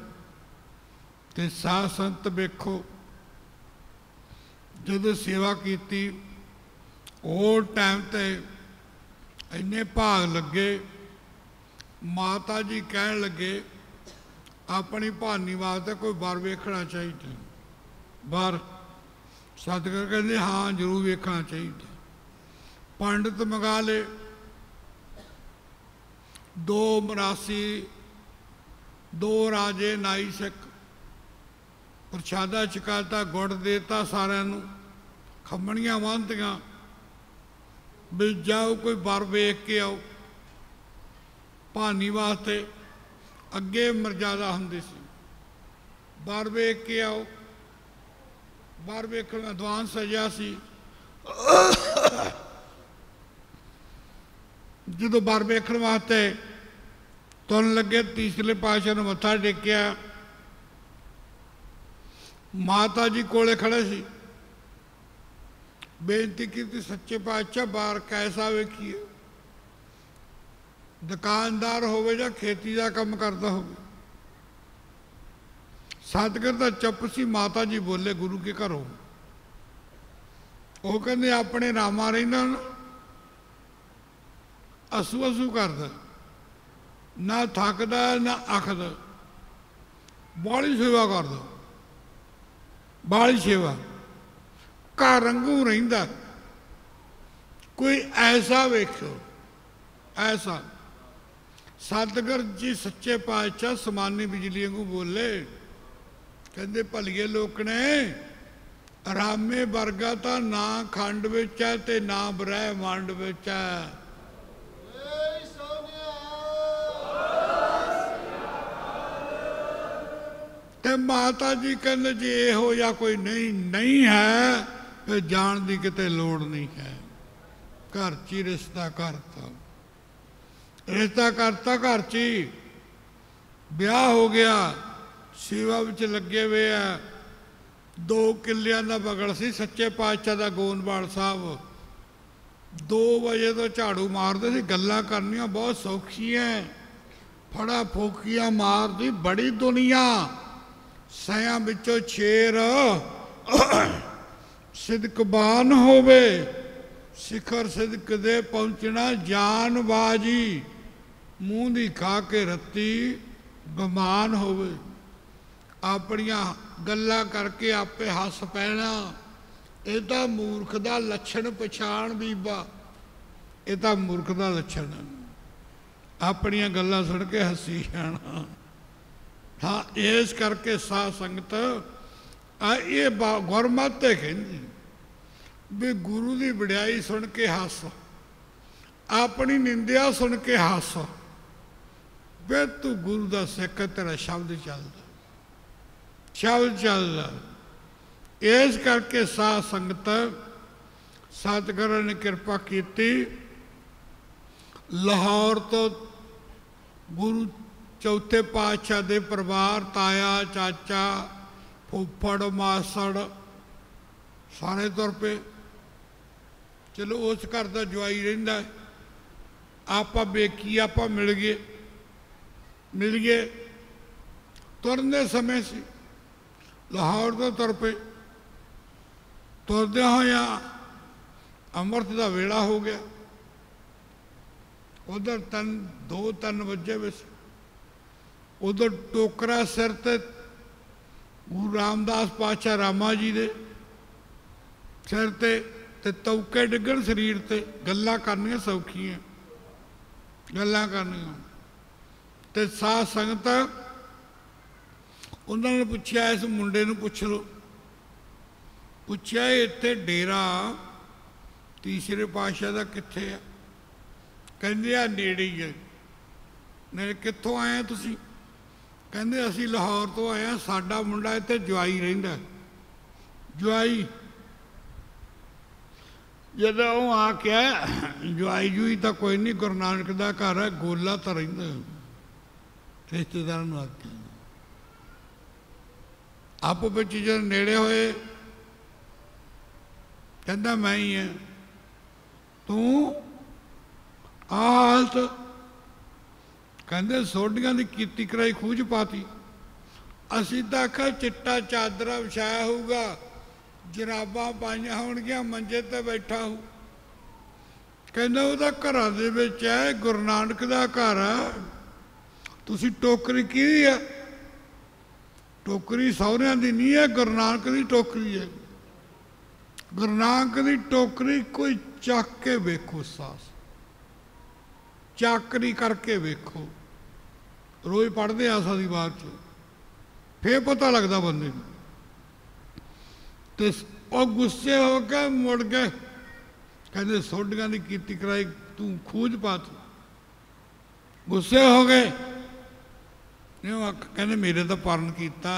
तो साध संत वेखो जब सेवा की और टाइम ते इन्ने भाग लगे, माता जी कह लगे अपनी भानी वास्ते कोई बार वेखना चाहिए। बार सतगुर कहते हाँ जरूर वेखना चाहिए। पंडित मंगा ले, 2 मरासी, 2 राजे नाई सिख, प्रशादा छकाता, गुड़ देता सारिਆਂ ਨੂੰ, खम्मणियां वांदियां भी जाओ कोई बर वेख के आओ। भानी वास्ते अगे मर्यादा हुंदी सी, बर वेख के आओ। बर वेखण दा दीवान सजिया सी। जो बर वेखण वास्ते तुरन लगे, तीसरे पातशाह ने मत्था टेकिया। माता जी कोले खड़े सी, बेनती की सच्चे पातशाह बार कैसा वेखिए, दुकानदार होवे या खेती का काम करता हो। सतगुर तो चुप सी। माता जी बोले गुरु के घरों, वो कहते अपने रामा रहिंदा ना, असू असू करदा, ना थकदा ना अखदा, बाली सेवा करदा, बाली सेवा। घर अंगू रहिंदा। कोई ऐसा वेखो, ऐसा। सतगुर जी सच्चे पातशाह समानी बिजली वांगू बोले, कहते भलिए लोक ने रामे वर्गा तो ना खंड विच है ते ना ब्रह्मंड विच है। ते माता जी कहते जी यहो या कोई नहीं है फिर जान की किते लोड़ नहीं है। घर च ही रिश्ता करता, रिश्ता करता घर च ही, ब्याह हो गया, सेवा विच लगे हुए है। 2 किलियां का बगड़ सी सच्चे पातशाह का गोंदवाल साहब। 2 बजे तो झाड़ू मारते सी। गल्लां करनियां बहुत सौखियां, फड़ा फोकियां मारदी बड़ी दुनिया। सैयां विचों शेर सिदकबान होवे, शिखर सिदक दे पहुंचना जान बाजी। मूँह दी खा के रत्ती बमान होवे। अपनियां गल्लां करके आपे हस पैना, ये तो मूर्ख दा लक्षण पछाण बीबा, ये तो मूर्ख दा लक्षण। अपनियां गल्लां सुन के हसी जाना। हाँ, इस करके साध संगत ये गुरमत कहती भी गुरु की वड्याई सुन के हस, अपनी निंदिया सुन के हस, वे तू गुरु का सिख, तेरा शब्द चलता, शब्द चलता। इस करके साध संगत सतगुर ने कृपा की। लाहौर तो गुरु चौथे पातशाह दे परिवार, ताया चाचा फुफड़ मासड़ सारे तुर पे। चलो उस घर का जवाई रहिंदा, आप बेकी आप मिल गए। तुरने समय से लाहौर तो तुर पे। तुरदे होया अमृत का वेला हो गया। उधर 2-3 बजे वैसे उधर टोकरा सिर ते गुरु रामदास पातशाह रामा जी दे सिर ते तौके डिगण शरीर ते, गल्लां करनियां सौखियां, गल्लां करनियां। ते साध संगत उन्होंने पुछया, इस मुंडे नूं पुछ लो, पुछया इत्थे डेरा तीसरे पातशाह दा कित्थे है? कहंदे आ नेड़े ही है। ने कित्थों आए हैं तुसीं? कहंदे असीं लाहौर तो आए हैं, साडा मुंडा इत्थे जवाई रहिंदा। जवाई जदों वो आख्या जवाई जुई तो कोई नहीं, गुरु नानक दा घर है, गोला तो रहिंदा। रिश्तेदार नूं आख्या, आपो विच जदों नेड़े होए, कहंदा मैं ही है। तू आ हालत? कहंदे सोडियां दी कीती कराई खूह च पाती। असीं तां आख्या चिट्टा चादरा विछाया होऊगा, जराबां पाईयां होणगीਆਂ, मंजे ते बैठा हो। कहंदा ਉਹਦਾ ਘਰਾਂ ਦੇ ਵਿੱਚ है, गुरु नानक दा घर है। तुसीं टोकरी किहदी है? टोकरी सहुरिਆਂ ਦੀ नहीं है, गुरु नानक दी टोकरी है। गुरु नानक दी टोकरी कोई ਚੱਕ के वेखो, सास चाकरी करके वेखो। रोज पढ़ते आसा दी बार च, फिर पता लगता बंदे नूं। ते वो गुस्से हो के मुड़ गए, कहते सोडियां दी कीती कराई तू खूज पाती। गुस्से हो गए, कहते मेरे तो परन किया,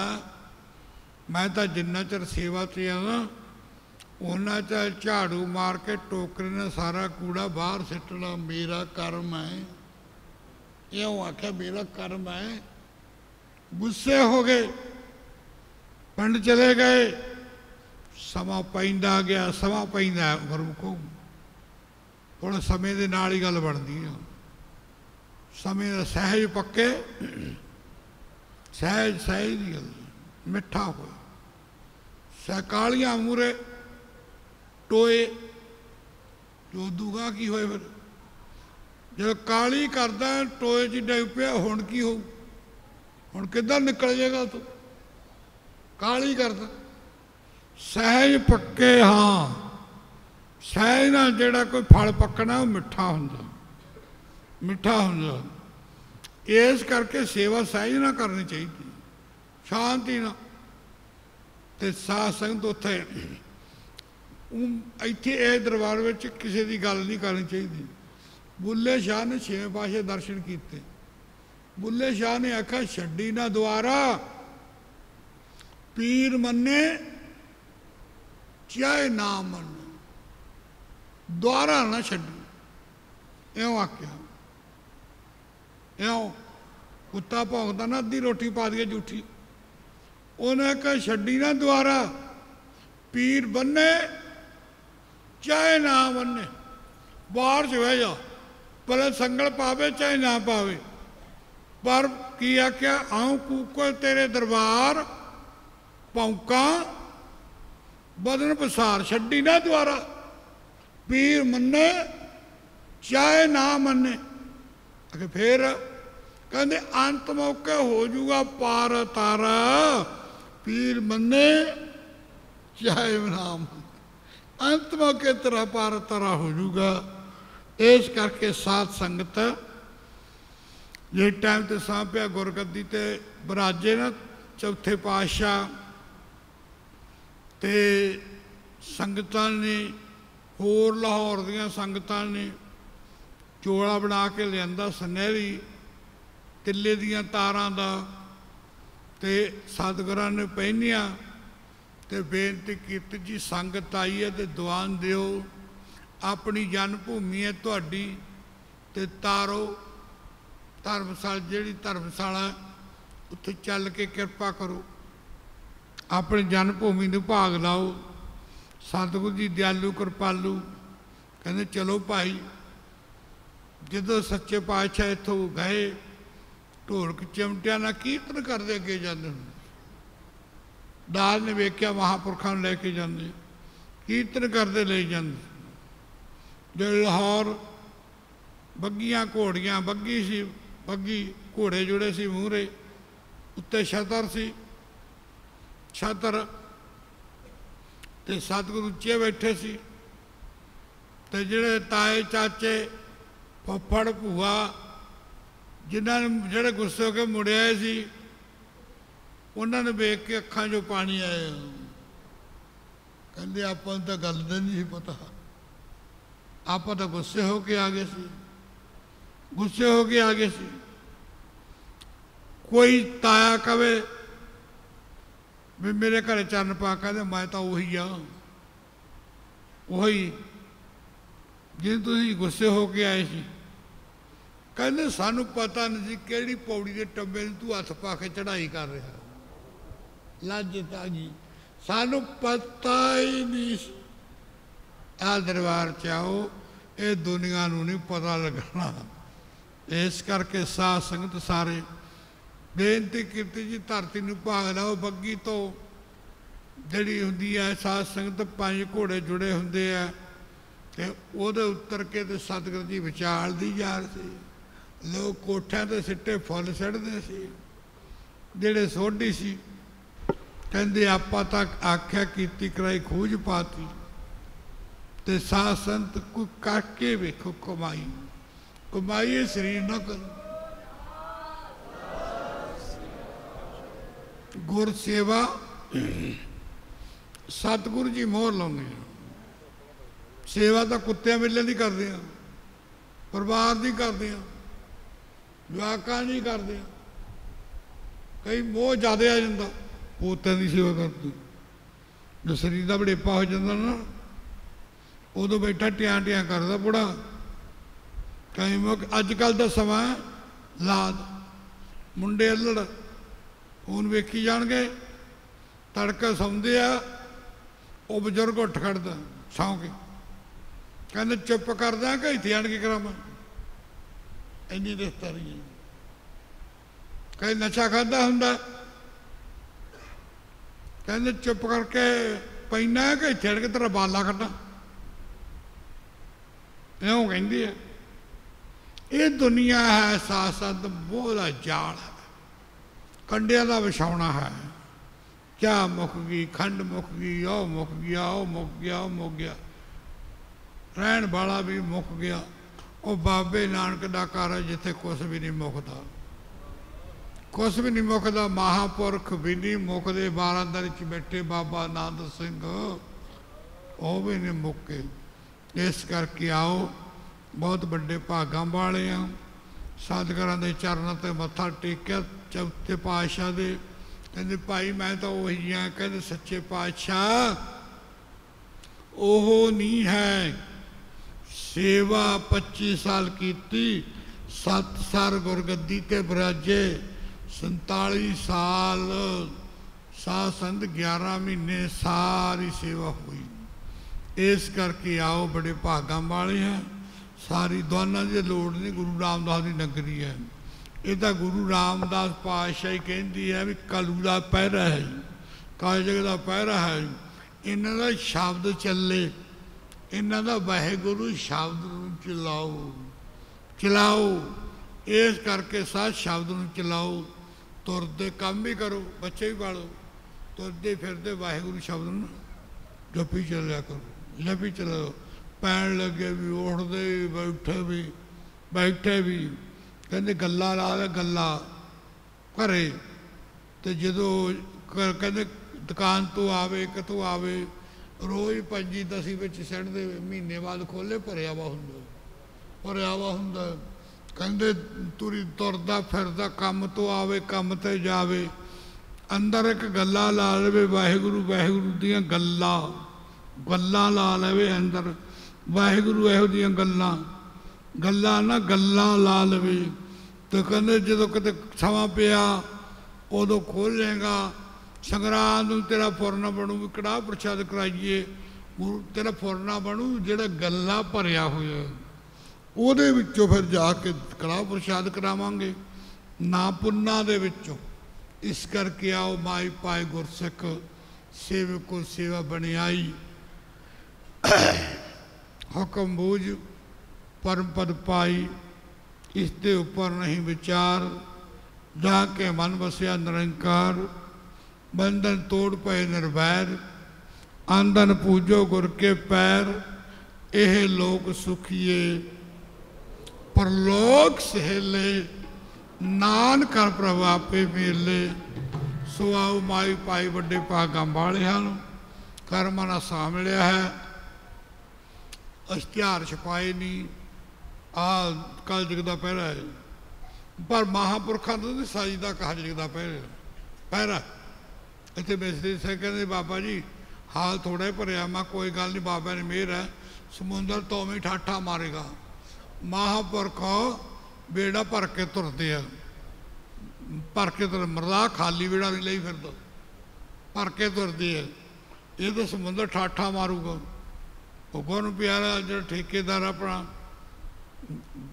मैं तो जिन्ना चर सेवा से आना उन्ना चर झाड़ू मार के टोकरे ने सारा कूड़ा बाहर सिटना, मेरा कर्म है। यूँ आख्या मेरा कर्म है। गुस्से हो गए, पिंड चले गए। समा पैंदा गया, समा पैंदा गुरमुखो, थोड़ा समय के नाल ही गल बनती है। समय का सहज पक्के, सहज सहज की गल, मिठा हो सहकालियां मूरे टोए जो दूगा की होए। फिर जो काली करदा टोए च डिग पिया, हुण की हो, हुण किधर निकल जाएगा तू? काली करदा सहज पक्के। हाँ, सहज ना जेड़ा कोई फल पकना वो मिठा हुंदा, मिठा हुंदा। इस करके सेवा सहज ना करनी चाहिए, शांति ना। ते साध संगत उत्थे इत्थे इह दरबार में किसी की गल नहीं करनी चाहिए। बुल्ले शाह ने 6वें पातशाह दर्शन किए। बुल्ले शाह ने आखा छड्डी ना द्वारा, पीर मन्ने चाहे ना मन्ने, द्वारा ना छड्डी। इउं आख्या, इउं कुत्ता भौंकदा ना, अद्धी रोटी पा दी जूठी। उन्हें आखा छड्डी ना द्वारा, पीर बन्ने चाहे ना बन्ने, बाहर च बह जा, भले संगल पावे चाहे ना पावे। पर की आख्या, आऊं कूको तेरे दरबार, भौंका बदन पसार, छड्डी ना द्वारा, पीर मन्ने चाहे ना मन्ने। अगे फिर कहते अंत मौके हो जूगा पार तारा, पीर मन्ने चाहे ना मन्ने। अंत मौके तेरा पार तारा हो जूगा। इस करके साध संगत जे टाइम ते सांभिया गुरगद्दी ते बराजे ना चौथे पातशाह, ते संगतां ने होर लाहौर दियां संगतां ने चोला बना के लियांदा सुनहरी तिल्ले दियां तारां दा, ते सतगुरां ने पहनिया ते बेनती कीती जी संगत आई है ते दवान दिओ, अपनी जन्म भूमि है तुहाडी, ते तारो धर्मशाला, जिहड़ी धर्मशाला उत्थे चल के कृपा करो, अपनी जन्म भूमि नूं भाग लाओ। सतगुरु जी दयालु कृपालु कहते चलो भाई। जदों सच्चे पातशाह इत्थों गए, ढोलक चिमटिया ना कीर्तन करते अगे जाते हुंदे। दाल ने वेख्या महापुरखों लैके जाते, कीर्तन करते ले जाते। जो लाहौर बग्गियां घोड़ियां, बग्गी सी, बग्गी घोड़े जुड़े सी मूहरे, उत्ते छतर सी, छतर ਤੇ ਸਤਿਗੁਰੂ ਉੱਚੇ ਬੈਠੇ ਸੀ ਤੇ ਜਿਹੜੇ ਤਾਏ ਚਾਚੇ ਫੁੱਫੜ ਭੂਆ ਜਿਨ੍ਹਾਂ ਨੇ ਜਿਹੜੇ ਗੁੱਸੇ ਹੋ ਕੇ ਮੁੜੇ ਆਏ ਸੀ ਉਹਨਾਂ ਨੇ ਵੇਖ ਕੇ ਅੱਖਾਂ 'ਚੋਂ ਪਾਣੀ ਆਇਆ। ਕਹਿੰਦੇ ਆਪਾਂ ਨੂੰ ਤਾਂ ਗੱਲ ਦਾ ਨਹੀਂ ਸੀ ਪਤਾ, ਆਪਾਂ ਤਾਂ ਗੁੱਸੇ ਹੋ ਕੇ ਆ ਗਏ ਸੀ, ਗੁੱਸੇ ਹੋ ਕੇ ਆ ਗਏ ਸੀ। ਕੋਈ ਤਾਇਆ ਕਵੇ ਵੀ ਮੇਰੇ ਘਰੇ ਚਰਨ ਪਾ, ਕਹਿੰਦੇ ਮੈਂ ਤਾਂ ਉਹੀ ਆ, ਉਹੀ ਜਿਹਨੂੰ ਤੁਸੀਂ ਗੁੱਸੇ ਹੋ ਕੇ ਆਏ ਸੀ। ਕਹਿੰਦੇ ਸਾਨੂੰ ਪਤਾ ਨਹੀਂ ਸੀ ਕਿਹੜੀ ਪੌੜੀ ਦੇ ਟੱਬੇ ਨੂੰ ਤੂੰ ਹੱਥ ਪਾ ਕੇ ਚੜ੍ਹਾਈ ਕਰ ਰਿਹਾ, ਲੱਜਤ ਆ ਗਈ, ਸਾਨੂੰ ਪਤਾ ਹੀ ਨਹੀਂ। ਆਹ ਦਰਬਾਰ 'ਚ ਆਓ, ਇਹ ਦੁਨੀਆ ਨੂੰ ਨਹੀਂ ਪਤਾ ਲੱਗਣਾ। ਇਸ ਕਰਕੇ ਸਾਧ ਸੰਗਤ ਸਾਰੇ ਬੇਨਤੀ ਕੀਤੀ ਜੀ, ਧਰਤੀ ਨੂੰ ਭਾਗ ਲਾਓ। ਬੱਗੀ ਤੋਂ ਜਿਹੜੀ ਹੁੰਦੀ ਹੈ ਸਾਧ ਸੰਗਤ 5 ਘੋੜੇ ਜੁੜੇ ਹੁੰਦੇ ਆ ਤੇ ਉਹਦੇ ਉੱਤਰ ਕੇ ਤੇ ਸਤਿਗੁਰੂ ਜੀ ਵਿਚਾਲ ਦੀ ਯਾਰ ਸੀ। ਲੋਕ ਕੋਠਿਆਂ ਤੇ ਸਿੱਟੇ ਫੁੱਲ ਸਿੱਟਦੇ ਸੀ। ਜਿਹੜੇ ਸੋਢੀ ਸੀ ਕਹਿੰਦੇ ਆਪਾਂ ਤਾਂ ਆਖਿਆ ਕੀਤੀ ਕਰਾਈ ਖੂਜ ਪਾਤੀ। ਤੇ ਸਾਧ ਸੰਤ ਕੋਈ ਕਰਕੇ ਵੇਖੋ ਕਮਾਈ, ਕਮਾਈ ਸਰੀਰ ਨਾ ਕਰੋ। ਗੁਰ ਸੇਵਾ ਸਤਿਗੁਰੂ ਜੀ ਮੋਹਰ ਲਾਉਂਦੇ ਆ। ਸੇਵਾ ਤਾਂ ਕੁੱਤਿਆਂ ਬਿੱਲਿਆਂ ਦੀ ਕਰਦੇ ਆ, ਪਰਿਵਾਰ ਦੀ ਕਰਦੇ ਆ, ਜਵਾਕਾਂ ਦੀ ਕਰਦੇ ਆ। ਕਈ ਮੋਹ ਜ਼ਿਆਦਾ ਆ ਜਾਂਦਾ, ਪੋਤਿਆਂ ਦੀ ਸੇਵਾ ਕਰਦੇ। ਜੋ ਸਰੀਰ ਦਾ ਵੜੇਪਾ ਹੋ ਜਾਂਦਾ ਨਾ, ਉਦੋਂ ਬੈਠਾ ਟਿਆਂ ਟਿਆਂ ਕਰਦਾ ਬੁੜਾ। ਕਈ ਅੱਜ ਕੱਲ੍ਹ ਦਾ ਸਮਾਂ ਲਾਦ ਮੁੰਡੇ ਅੱਲੜ ਹੁਣ ਵੇਖੀ ਜਾਣਗੇ, ਤੜਕੇ ਸੌਂਦੇ ਆ, ਉਹ ਬਜ਼ੁਰਗ ਉੱਠ ਖੜਦਾ ਸੌਂ ਕੇ, ਕਹਿੰਦੇ ਚੁੱਪ ਕਰਦਾ ਕਿ ਇੱਥੇ ਆਣ ਕੇ ਕਰਾਵਾਂ। ਇੰਨੀ ਰਿਸ਼ਤੇਦਾਰੀ ਹੈ। ਕਈ ਨਸ਼ਾ ਖਾਧਾ ਹੁੰਦਾ, ਕਹਿੰਦੇ ਚੁੱਪ ਕਰਕੇ ਪੈਣਾ ਕਿ ਇੱਥੇ ਆਣ ਕੇ ਤੇਰਾ ਬਾਲਾ ਕੱਢਾਂ, ਇਉਂ ਕਹਿੰਦੇ ਆ। ਇਹ ਦੁਨੀਆ ਹੈ ਸਾਧ ਸੰਗਤ ਮੋਹ ਦਾ ਜਾਲ ਹੈ, ਕੰਡਿਆਂ ਦਾ ਵਿਛਾਉਣਾ ਹੈ। ਚਾਹ ਮੁੱਕ ਗਈ, ਖੰਡ ਮੁੱਕ ਗਈ, ਉਹ ਮੁੱਕ ਗਿਆ, ਉਹ ਮੁੱਕ ਗਿਆ, ਉਹ ਮੁੱਕ ਗਿਆ, ਰਹਿਣ ਵਾਲਾ ਵੀ ਮੁੱਕ ਗਿਆ। ਉਹ ਬਾਬੇ ਨਾਨਕ ਦਾ ਘਰ ਹੈ ਜਿੱਥੇ ਕੁਛ ਵੀ ਨਹੀਂ ਮੁੱਕਦਾ, ਕੁਛ ਵੀ ਨਹੀਂ ਮੁੱਕਦਾ। ਮਹਾਂਪੁਰਖ ਵੀ ਨਹੀਂ ਮੁੱਕਦੇ। ਬਾਰਾਂਦਰ 'ਚ ਬੈਠੇ ਬਾਬਾ ਆਨੰਦ ਸਿੰਘ, ਉਹ ਵੀ ਨਹੀਂ ਮੁੱਕੇ। ਇਸ ਕਰਕੇ ਆਓ, ਬਹੁਤ ਵੱਡੇ ਭਾਗਾਂ ਵਾਲੇ ਆ। ਸਤਿਗੁਰਾਂ ਦੇ ਚਰਨਾਂ 'ਤੇ ਮੱਥਾ ਟੇਕਿਆ ਚੌਥੇ ਪਾਤਸ਼ਾਹ ਦੇ। ਕਹਿੰਦੇ ਭਾਈ ਮੈਂ ਤਾਂ ਉਹੀ ਆ। ਕਹਿੰਦੇ ਸੱਚੇ ਪਾਤਸ਼ਾਹ ਉਹ ਨਹੀਂ ਹੈ। ਸੇਵਾ 25 ਸਾਲ ਕੀਤੀ, 7 ਸਾਲ ਗੁਰਗੱਦੀ ਤੇ ਬਿਰਾਜੇ, 47 ਸਾਲ ਸਾਧ ਸੰਤ, 11 ਮਹੀਨੇ ਸਾਰੀ ਸੇਵਾ ਹੋਈ। ਇਸ ਕਰਕੇ ਆਓ, ਬੜੇ ਭਾਗਾਂ ਵਾਲੇ ਆ। ਸਾਰੀ ਦੁਆਨਾਂ ਦੀ ਲੋੜ ਨਹੀਂ, ਗੁਰੂ ਰਾਮਦਾਸ ਦੀ ਨਗਰੀ ਹੈ। ਇਹ ਤਾਂ ਗੁਰੂ ਰਾਮਦਾਸ ਪਾਤਸ਼ਾਹ ਹੀ ਕਹਿੰਦੀ ਹੈ ਵੀ ਕਲੂ ਦਾ ਪਹਿਰਾ ਹੈ, ਕਾਲਜਗ ਦਾ ਪਹਿਰਾ ਹੈ। ਇਹਨਾਂ ਦਾ ਸ਼ਬਦ ਚੱਲੇ, ਇਹਨਾਂ ਦਾ ਵਾਹਿਗੁਰੂ ਸ਼ਬਦ ਨੂੰ ਚਲਾਓ, ਚਲਾਓ। ਇਸ ਕਰਕੇ ਸਾਧ ਸ਼ਬਦ ਨੂੰ ਚਲਾਓ। ਤੁਰਦੇ ਕੰਮ ਵੀ ਕਰੋ, ਬੱਚੇ ਵੀ ਪਾਲੋ, ਤੁਰਦੇ ਫਿਰਦੇ ਵਾਹਿਗੁਰੂ ਸ਼ਬਦ ਨੂੰ ਜਪੀ ਚੱਲਿਆ ਕਰੋ, ਜਪੀ ਚਲਾਓ। ਪੈਣ ਲੱਗੇ ਵੀ, ਉੱਠਦੇ ਵੀ, ਬੈਠੇ ਵੀ। ਕਹਿੰਦੇ ਗੱਲਾਂ ਲਾ ਲੈ, ਗੱਲਾਂ ਘਰੇ। ਤੇ ਜਦੋਂ ਕਹਿੰਦੇ ਦੁਕਾਨ ਤੋਂ ਆਵੇ, ਕਿਤੋਂ ਆਵੇ, ਰੋਜ਼ 5-10 ਵਿੱਚ ਸਿੱਟਦੇ, ਮਹੀਨੇ ਬਾਅਦ ਖੋਲੇ, ਭਰਿਆ ਵਾ ਹੁੰਦਾ, ਭਰਿਆ ਵਾ ਹੁੰਦਾ। ਕਹਿੰਦੇ ਤੁਰਦਾ ਫਿਰਦਾ, ਕੰਮ ਤੋਂ ਆਵੇ, ਕੰਮ ਤੇ ਜਾਵੇ, ਅੰਦਰ ਇੱਕ ਗੱਲਾਂ ਲਾ ਲਵੇ, ਵਾਹਿਗੁਰੂ ਵਾਹਿਗੁਰੂ ਦੀਆਂ ਗੱਲਾਂ, ਗੱਲਾਂ ਲਾ ਲਵੇ ਅੰਦਰ, ਵਾਹਿਗੁਰੂ ਇਹੋ ਜਿਹੀਆਂ ਗੱਲਾਂ, ਗੱਲਾਂ ਨਾ ਗੱਲਾਂ ਲਾ ਲਵੇ। ਤੇ ਕਹਿੰਦੇ ਜਦੋਂ ਕਿਤੇ ਸਮਾਂ ਪਿਆ ਉਦੋਂ ਖੋਲ੍ਹੇਗਾ। ਸੰਗਰਾਂਦ ਨੂੰ ਤੇਰਾ ਫੁਰਨਾ ਬਣੂ, ਵੀ ਕੜਾਹ ਪ੍ਰਸ਼ਾਦ ਕਰਾਈਏ, ਗੁਰੂ ਤੇਰਾ ਫੁਰਨਾ ਬਣੂ ਜਿਹੜਾ ਗੱਲਾਂ ਭਰਿਆ ਹੋਇਆ, ਉਹਦੇ ਵਿੱਚੋਂ ਫਿਰ ਜਾ ਕੇ ਕੜਾਹ ਪ੍ਰਸ਼ਾਦ ਕਰਾਵਾਂਗੇ, ਨਾ ਪੁੰਨਾਂ ਦੇ ਵਿੱਚੋਂ। ਇਸ ਕਰਕੇ ਆਓ ਮਾਈ ਪਾਏ ਗੁਰਸਿੱਖ, ਸੇਵਕੋ ਸੇਵਾ ਬਣਿਆਈ। ਹੁਕਮ ਬੂਝ ਪਰਮ ਪਦ ਪਾਈ, ਇਸ ਦੇ ਉੱਪਰ ਨਹੀਂ ਵਿਚਾਰ। ਜਾ ਕੇ ਮਨ ਵਸਿਆ ਨਿਰੰਕਾਰ, ਬੰਧਨ ਤੋੜ ਪਏ ਨਿਰਵੈਰ। आंदन पूजो गुर के पैर, एह लोक सुखिए परलोक सहेले, नान कर प्रभु आपे मेले। सो आओ माई पाई बड़े भागां वाले हैं, कर्मां नाल सा मिलिया है, इश्तिहार छपाए नहीं, आ कल जुग का पहरा है, पर महापुरखों का साई का कहा जुग का पहरा। इतने मिस्त्री से कहते बाबा जी हाल थोड़ा ही भरिया, मैं कोई गल नहीं, बाबा ने मेहर है, समुंदर तो भी ठाठा मारेगा। महापुरख बेड़ा भर के तुरते हैं, भर के तुर मरदा खाली बेड़ा नहीं ले फिर भर के तुरती है, ये तो समुंदर ठाठा मारूगा। गुरु प्यारा जो ठेकेदार अपना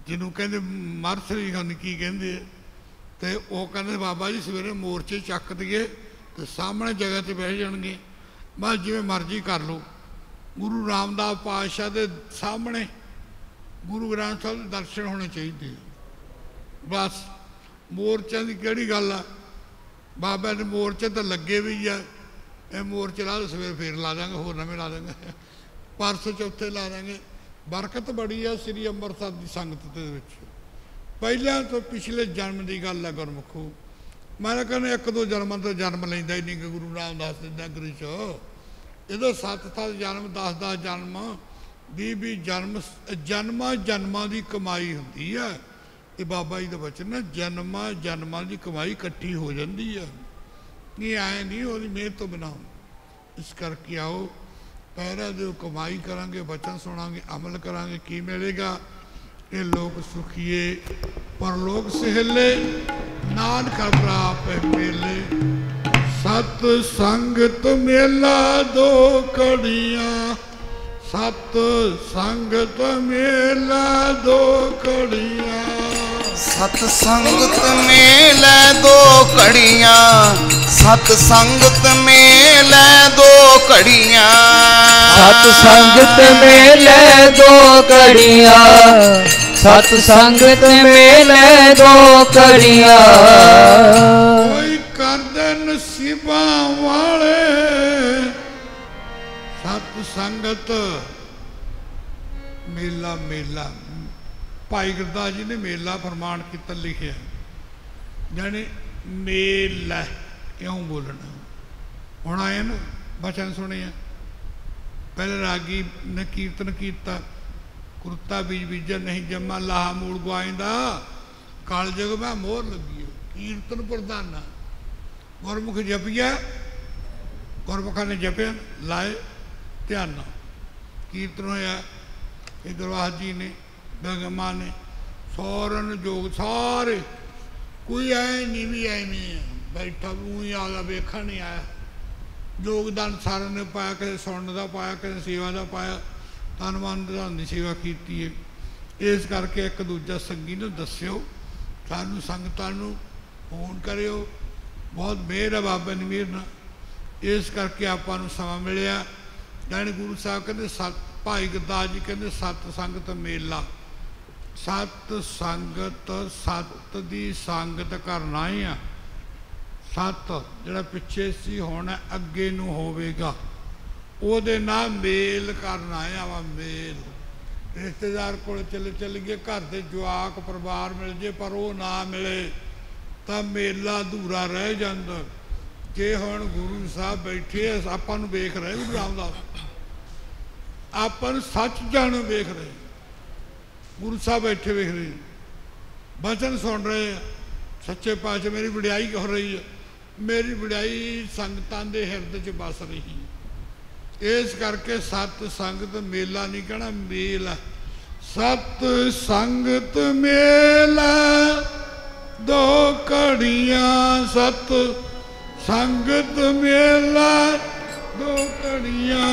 जिन्हों कहते मरसरी खानी की कहते, तो वह कहते बाबा जी सवेरे मोर्चे चक दिए तो सामने जगह से बह जाएंगे, बस जिमें मर्जी कर लो। गुरु रामदास पातशाह के सामने गुरु ग्रंथ साहब के दर्शन होने चाहिए, बस मोर्चों की केड़ी गल है। बाबा ने मोर्चे तो लगे भी है, ये मोर्चे ला सवेरे फिर ला देंगे, होर नवे ला देंगे, परसों चौथे ला देंगे। बरकत बड़ी है श्री अंमृतसर की संगत के विच। पहले तो पिछले जन्म की गल है गुरमुखो, मैं कहना एक दो जन्म तो जन्म लेंदा ही नहीं कि गुरु रामदास की नगरी च, जो 7-7 जन्म 10-10 जन्म 20-20 जन्म जन्मा जन्मां की कमाई होंदी है। ये बाबा जी का वचन है, जन्मा जन्मां की कमाई इकट्ठी हो जाती है, नहीं आए नहीं वो मेहनत तो बिना। इस करके आओ पैरा दो, कमाई करांगे, वचन सुनांगे, अमल करांगे, की मिलेगा? ये लोग सुखिए परलोक सहेले, नानक प्राप मेले। सत संगत मेला दो कड़ियाँ, सत संगत मेला दो कड़ियाँ। सतसंगत मेले दो कड़ियाँ, सतसंगत मेले दो कड़ियाँ। सतसंगत मेले दो कड़ियाँ, सतसंगत मेले दो कड़ियाँ। कोई कर दे नसीबा वाले सतसंगत मेला। मेला भाई गुरदास जी ने मेला फरमान किया लिखिया, यानी मेल क्यों बोलना। हुण आए ना वचन सुने, पहले रागी ने कीर्तन किया, कुरता बीज बीजा नहीं जमा, लाहा मूल गुआइंदा, काल जग में मोहर लगी। कीर्तन प्रधान गुरमुख जपिया, गुरमुखा ने जपिया लाए ध्यान, कीर्तन होया। गुरवास जी ने गगमा ने सौरन जोग सारे, कोई आए नहीं भी आए नहीं है, बैठा भी आया वेखा नहीं आया। योगदान सारे ने पाया, किसी सुनने का पाया, किसी सेवा का पाया, तन मन धन की सेवा की है। इस करके एक दूजा संगी ने दस्यो, सानू संगतां नू फोन करियो, बहुत मेहर है बाबा ने मेहर ना। इस करके आपां नू समा मिलिया। यानी गुरु साहब कहते सत, भाई गुरदास जी कहते सत संगत मेला। सत संगत, सत दी संगत करना ही आ। सत जिहड़ा पिछे सी होना अगे नू होवेगा, ओहदे नाल मेल करना है। आवा मेल, रिश्तेदार को चले गए, घर के जवाक परिवार मिल जे पर वो ना मिले तो मेला अधूरा रह जाता। जे हुण गुरु साहब बैठे आपां नूं वेख रहे, गुरु रामदास आपां नूं सच जाण वेख रहे, गुरु साहब बैठे वेख रहे, वचन सुन रहे हैं। सच्चे पातशाह मेरी वडियाई हो रही है, मेरी वडियाई संगतां दे हिरदे च बस रही। इस करके सत संगत मेला नहीं कहना, मेल है। सत संगत मेला दो कड़ियाँ, सत संगत मेला दो कड़ियाँ।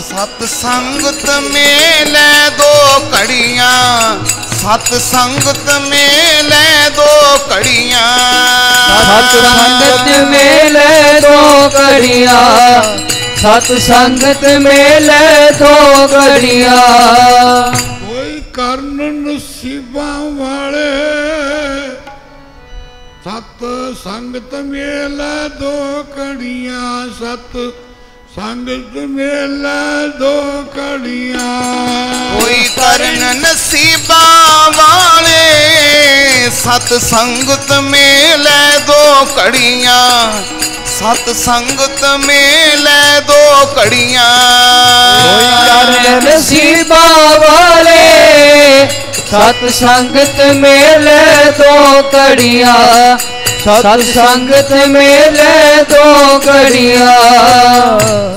सत संगत मेले दो कड़ियाँ, सत संगत मेले दो कड़ियाँ। सत संगत मेले दो कड़ियाँ, सत संगत मेले दो कड़ियाँ। कोई करन नसीबा वाले, सत संगत मेले दो कड़ियाँ, सत संगत मेला दो कड़ियां कोई करन नसीबा वाले सत संगत मेले दो कड़ियां सत संगत मेले दो कड़ियां कोई करन नसीबा वाले सत संगत मेले दो कड़ियां सत संगत मेले दो कड़ियां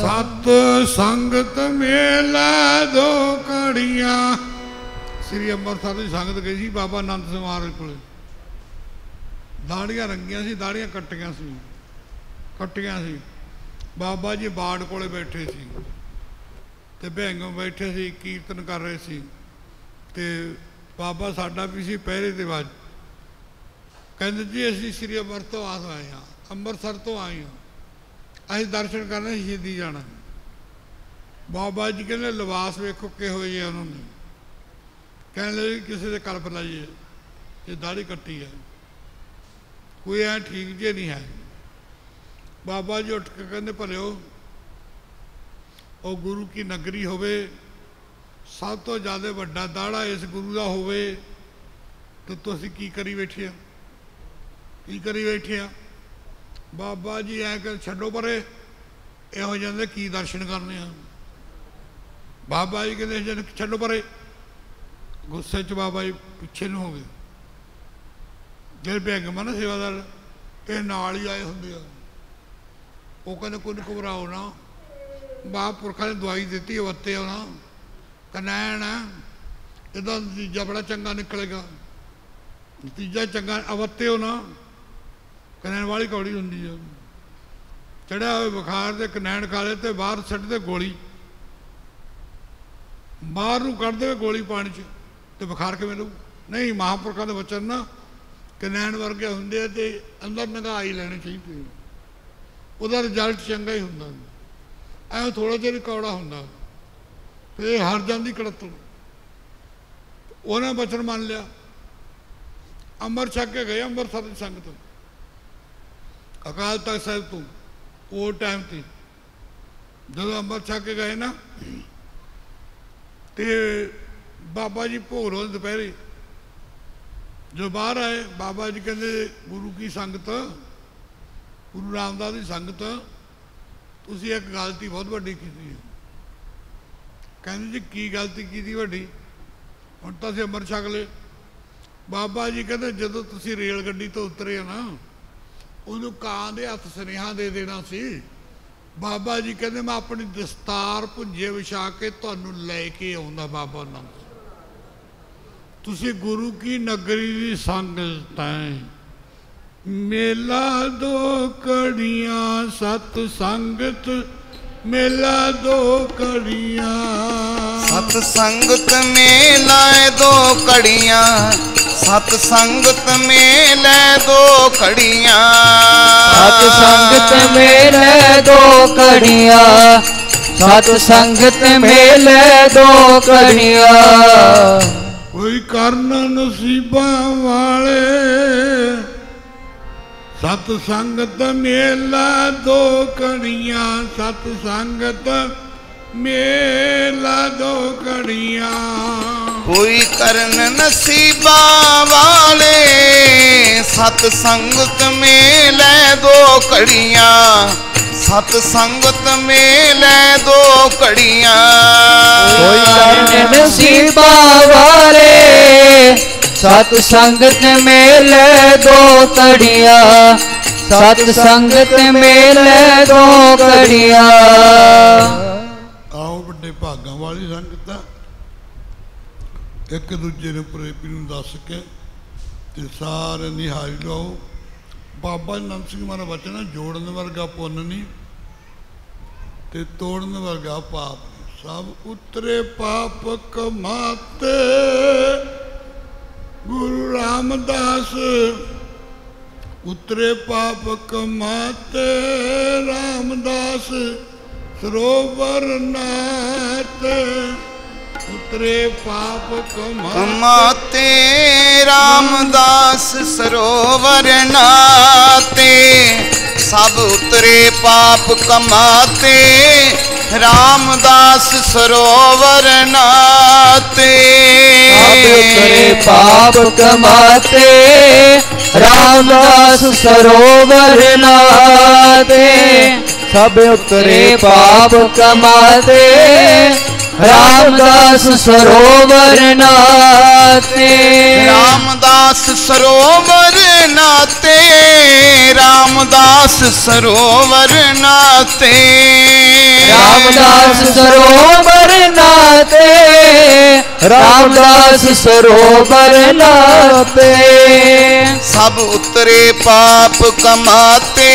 सत संगत मेला दो कड़ियां। श्री अंम੍ਰਿਤਸਰ ਦੀ संगत गई सी बाबा आनंद ਸਿੰਘ ਮਹਾਰਾਜ ਕੋਲੇ दाड़ियां रंगियां सी दाड़ियां कट्टियां सी बाबा जी बाड़ कोले बैठे सी ते भैंगों बैठे सी कीर्तन कर रहे सी ते बाबा साडा भी सी पहरे ते बाज कहते जी असीं श्री अंम੍ਰਿਤਸਰ आए हाँ ਅੰਮ੍ਰਿਤਸਰ तो आए हाँ असीं दर्शन करने शहीदी जाना। बाबा जी कहते लिबास वेखो किहो जिहे उन्होंने कहने लगे किसी के कल्प लाइए ये दाढ़ी कट्टी है कोई ऐ ठीक जे नहीं है। बाबा जी उठ के कहते भलिओ और गुरु की नगरी होवे सब तो ज़्यादा वड्डा दाड़ा इस गुरु का होवे तो तुसीं की करी बैठे हो की करी बैठे आ। बाबा जी ऐ कह छड्डो परे इहो जांदे की दर्शन करने आ। बाबा जी कहते छड्डो परे गुस्से च बाबा जी पिछे नूं हो गए जे भैंगमा ना सेवादार ये नाल ही आए होंगे वो कहते कुछ घबराओ ना महापुरखा ने दवाई दी वत्ते हो ना कनैन है इसका नतीजा बड़ा चंगा निकलेगा नतीजा चंगा अवत्ते हो ना कनैन वाली कौड़ी होंगी है चढ़िया हुए बुखार से कनैन खा ले तो बाहर सटते गोली बाहर नूं कढ़ते हुए गोली पानी च तो बुखार किवें लू नहीं महापुरखा के वचन ना कनैन वर्गे होंगे तो अंदर नंगाई लेनी चाहिए उसका रिजल्ट चंगा ही होंगे ऐ थोड़ा जिहा कौड़ा होंगे फिर हर जाती कड़तल उन्हें वचन मान लिया अंम੍ਰਿਤ छक के गए ਅੰਮ੍ਰਿਤਸਰ की संगत अकाल तख्त साहिब तो वो टाइम से जो अंम੍ਰਿਤ छक के गए ना तो बाबा जी भोग रोज दोपहरे जो बाहर आए बाबा जी कहते गुरु की संगत गुरु रामदास की संगत तुसी एक गलती बहुत वड्डी की कहते जी की गलती की वड्डी हुण तां असीं अंम੍ਰਿਤ छक ले। बाबा जी कहते जदों तुसी रेल गड्डी तो उतरे हो ना उन्होंने कां दे हत्थ सुनेहा दे देना सी। बाबा जी कहते मैं अपनी दस्तार भुंजे विछा के तुहानूं लैके आउंदा बाबा आनंद तुसी गुरु की नगरी की संगत है मेला दो कड़ियां सत संगत मेला दो कड़ियां सत संगत मेला दो कड़ियां सत संगत मेले दो कड़ियां सत संगत मेले दो कड़ियां सत संगत मेले दो कड़ियां कोई करन नसीबा वाले सत संगत मेला दो कड़ियां सत संगत मेला दो कड़ियां कोई करन नसीबा वाले सत संगत मेले दो कड़ियां सत संगत मेले दो कड़ियां कोई करन नसीबा वाले सत संगत मेले दो कड़ियां सत संगत मेले दो कड़ियां। आओ बड़े भागां वाली संगत एक दूजे ने प्रेमी नूं दस के ते सारे निहारी लो। बाबा आनंद सिंह महाराज वचन जोड़न वर्गा पुन नहीं ते तोड़न वर्गा पाप नहीं। सब उतरे पाप कमाते गुरु रामदास उतरे पाप कमाते रामदास सरोवर नाथ उतरे पाप कमाते रामदास सरोवर नाते सब उतरे पाप कमाते रामदास सरोवर नाते। सब उतरे पाप कमाते रामदास सरोवर नाते। सब उतरे पाप कमाते रामदास सरोवर नाते। रामदास सरोवर नाते रामदास सरोवर नाते। रामदास सरोवर नाते रामदास सरोवर नाते। सब उतरे पाप कमाते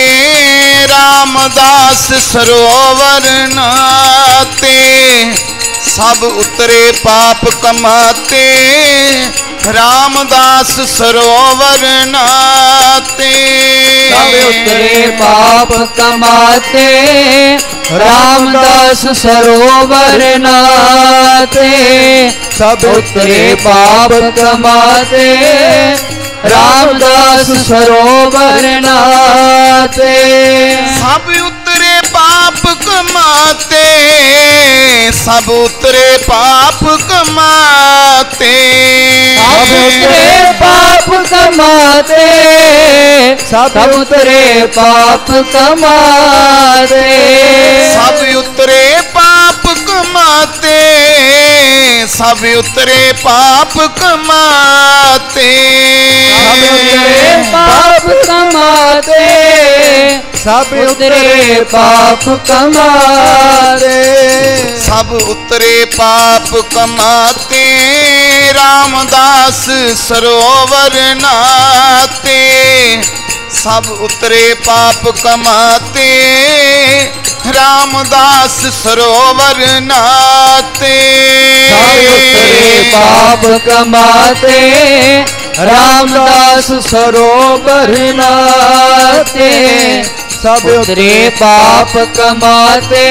रामदास सरोवर नाते। सब उतरे पाप कमाते रामदास सरोवर नाते। सब उतरे पाप कमाते रामदास सरोवर नाते। सब उतरे पाप कमाते रामदास सरोवर नाते। सब उतरे पाप कमाते सब उतरे पाप कमाते। सब उतरे पाप कमाते सब उतरे पाप कमाते। सब उतरे पाप कमाते सब उतरे पाप कमाते। सब उतरे पाप कमाते सब उतरे पाप कमाते। सब उतरे पाप कमाते रामदास सरोवर नाते। सब उतरे पाप कमाते रामदास सरोवर नाते। सब उतरे पाप कमाते रामदास सरोवर नाते। सब उतरे पाप कमाते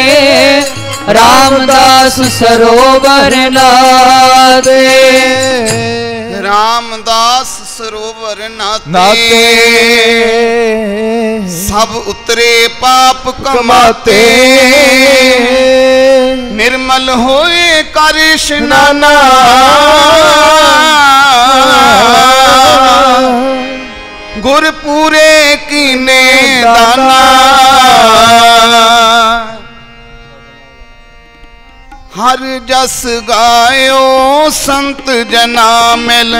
रामदास सरोवर नाते। रामदास सरोवर नाते। सब उतरे पाप कमाते निर्मल होए कर स्नाना। गुर पूरे कीने दाना। हर जस गायो संत जना मिल।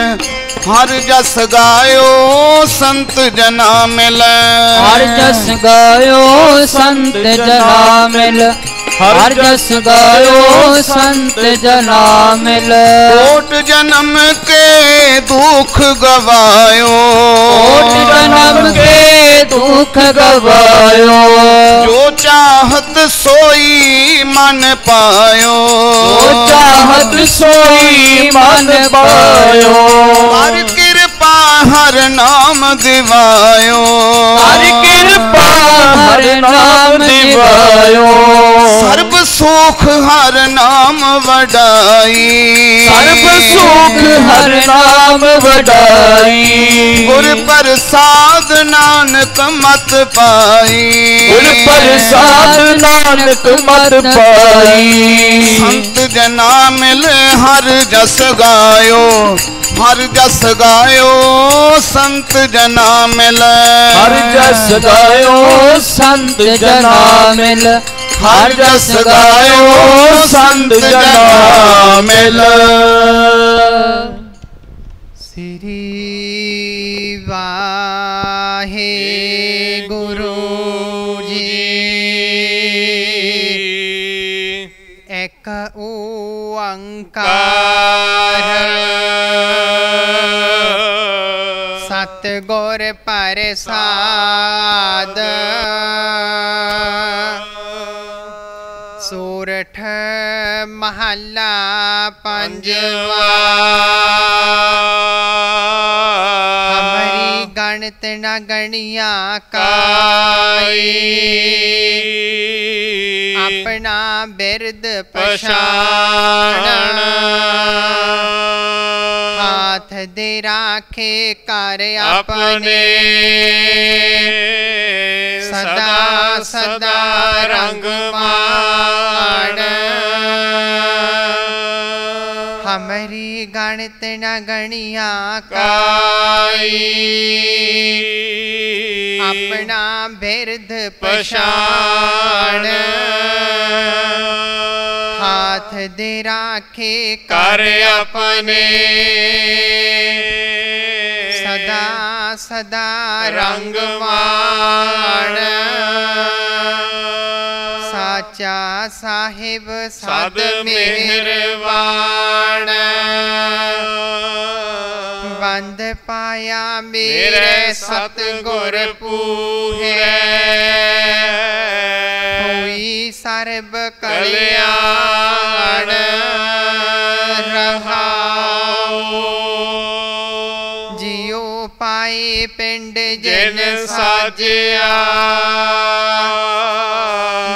हर जस गायो संत जना मिल। हर जस गायो संत जना मिल। हर जस गायो संत जना मिल। कोट जन्म के दुख गवायो। कोट जन्म के दुख गवायो। जो चाहत सोई मन पायो। जो चाहत सोई मन पायो। हर कृपा हर नाम दिवायो। हर कृपा हर नाम दिवायो। सर्व सुख हर नाम वडाई। सर्व सुख हर नाम वडाई। गुर प्रसाद नानक मत पाई। गुर प्रसाद नानक मत पाई। संत जना मिल हर जस गायो। हर जस गायो संत जना मिल। हर जस गायो संत जना मिल। हर जस गायो संत जना मिल। श्री वाहे गुरु जी। एक ओंकार सतगुर प्रसाद। सोरठ महला पंजवा। हमारी गणत न गणिया काई। अपना बिरद पछाण। हाथ दे राखे कर अपने। सदा सदा रंग मान हमारी गणित न गणिया काई अपना बिरध पछाण हाथ दे राखे कर अपने सदा सदा रंग मान साचा साहिब सद मेहरबान बंद पाया मेरे सतगुर पूरे होई सर्ब कल्याण रहाओ जियो पाए पिंड जिन साजिया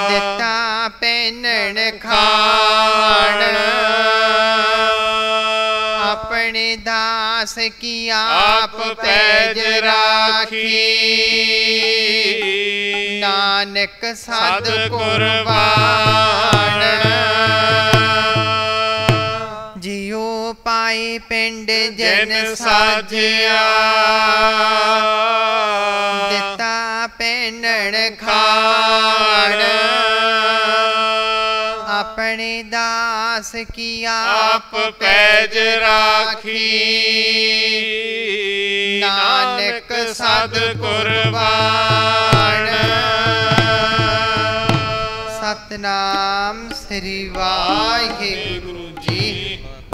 दिता पैनण खाण अपने दास की आप पैज राखी नानक सद कुर्बान जियो पाए पिंड जन साजिया दिता पैनण खाण अपने दास की आप पैज राखी नानक सद कुर्बान सतनाम श्री वाहिगुरु।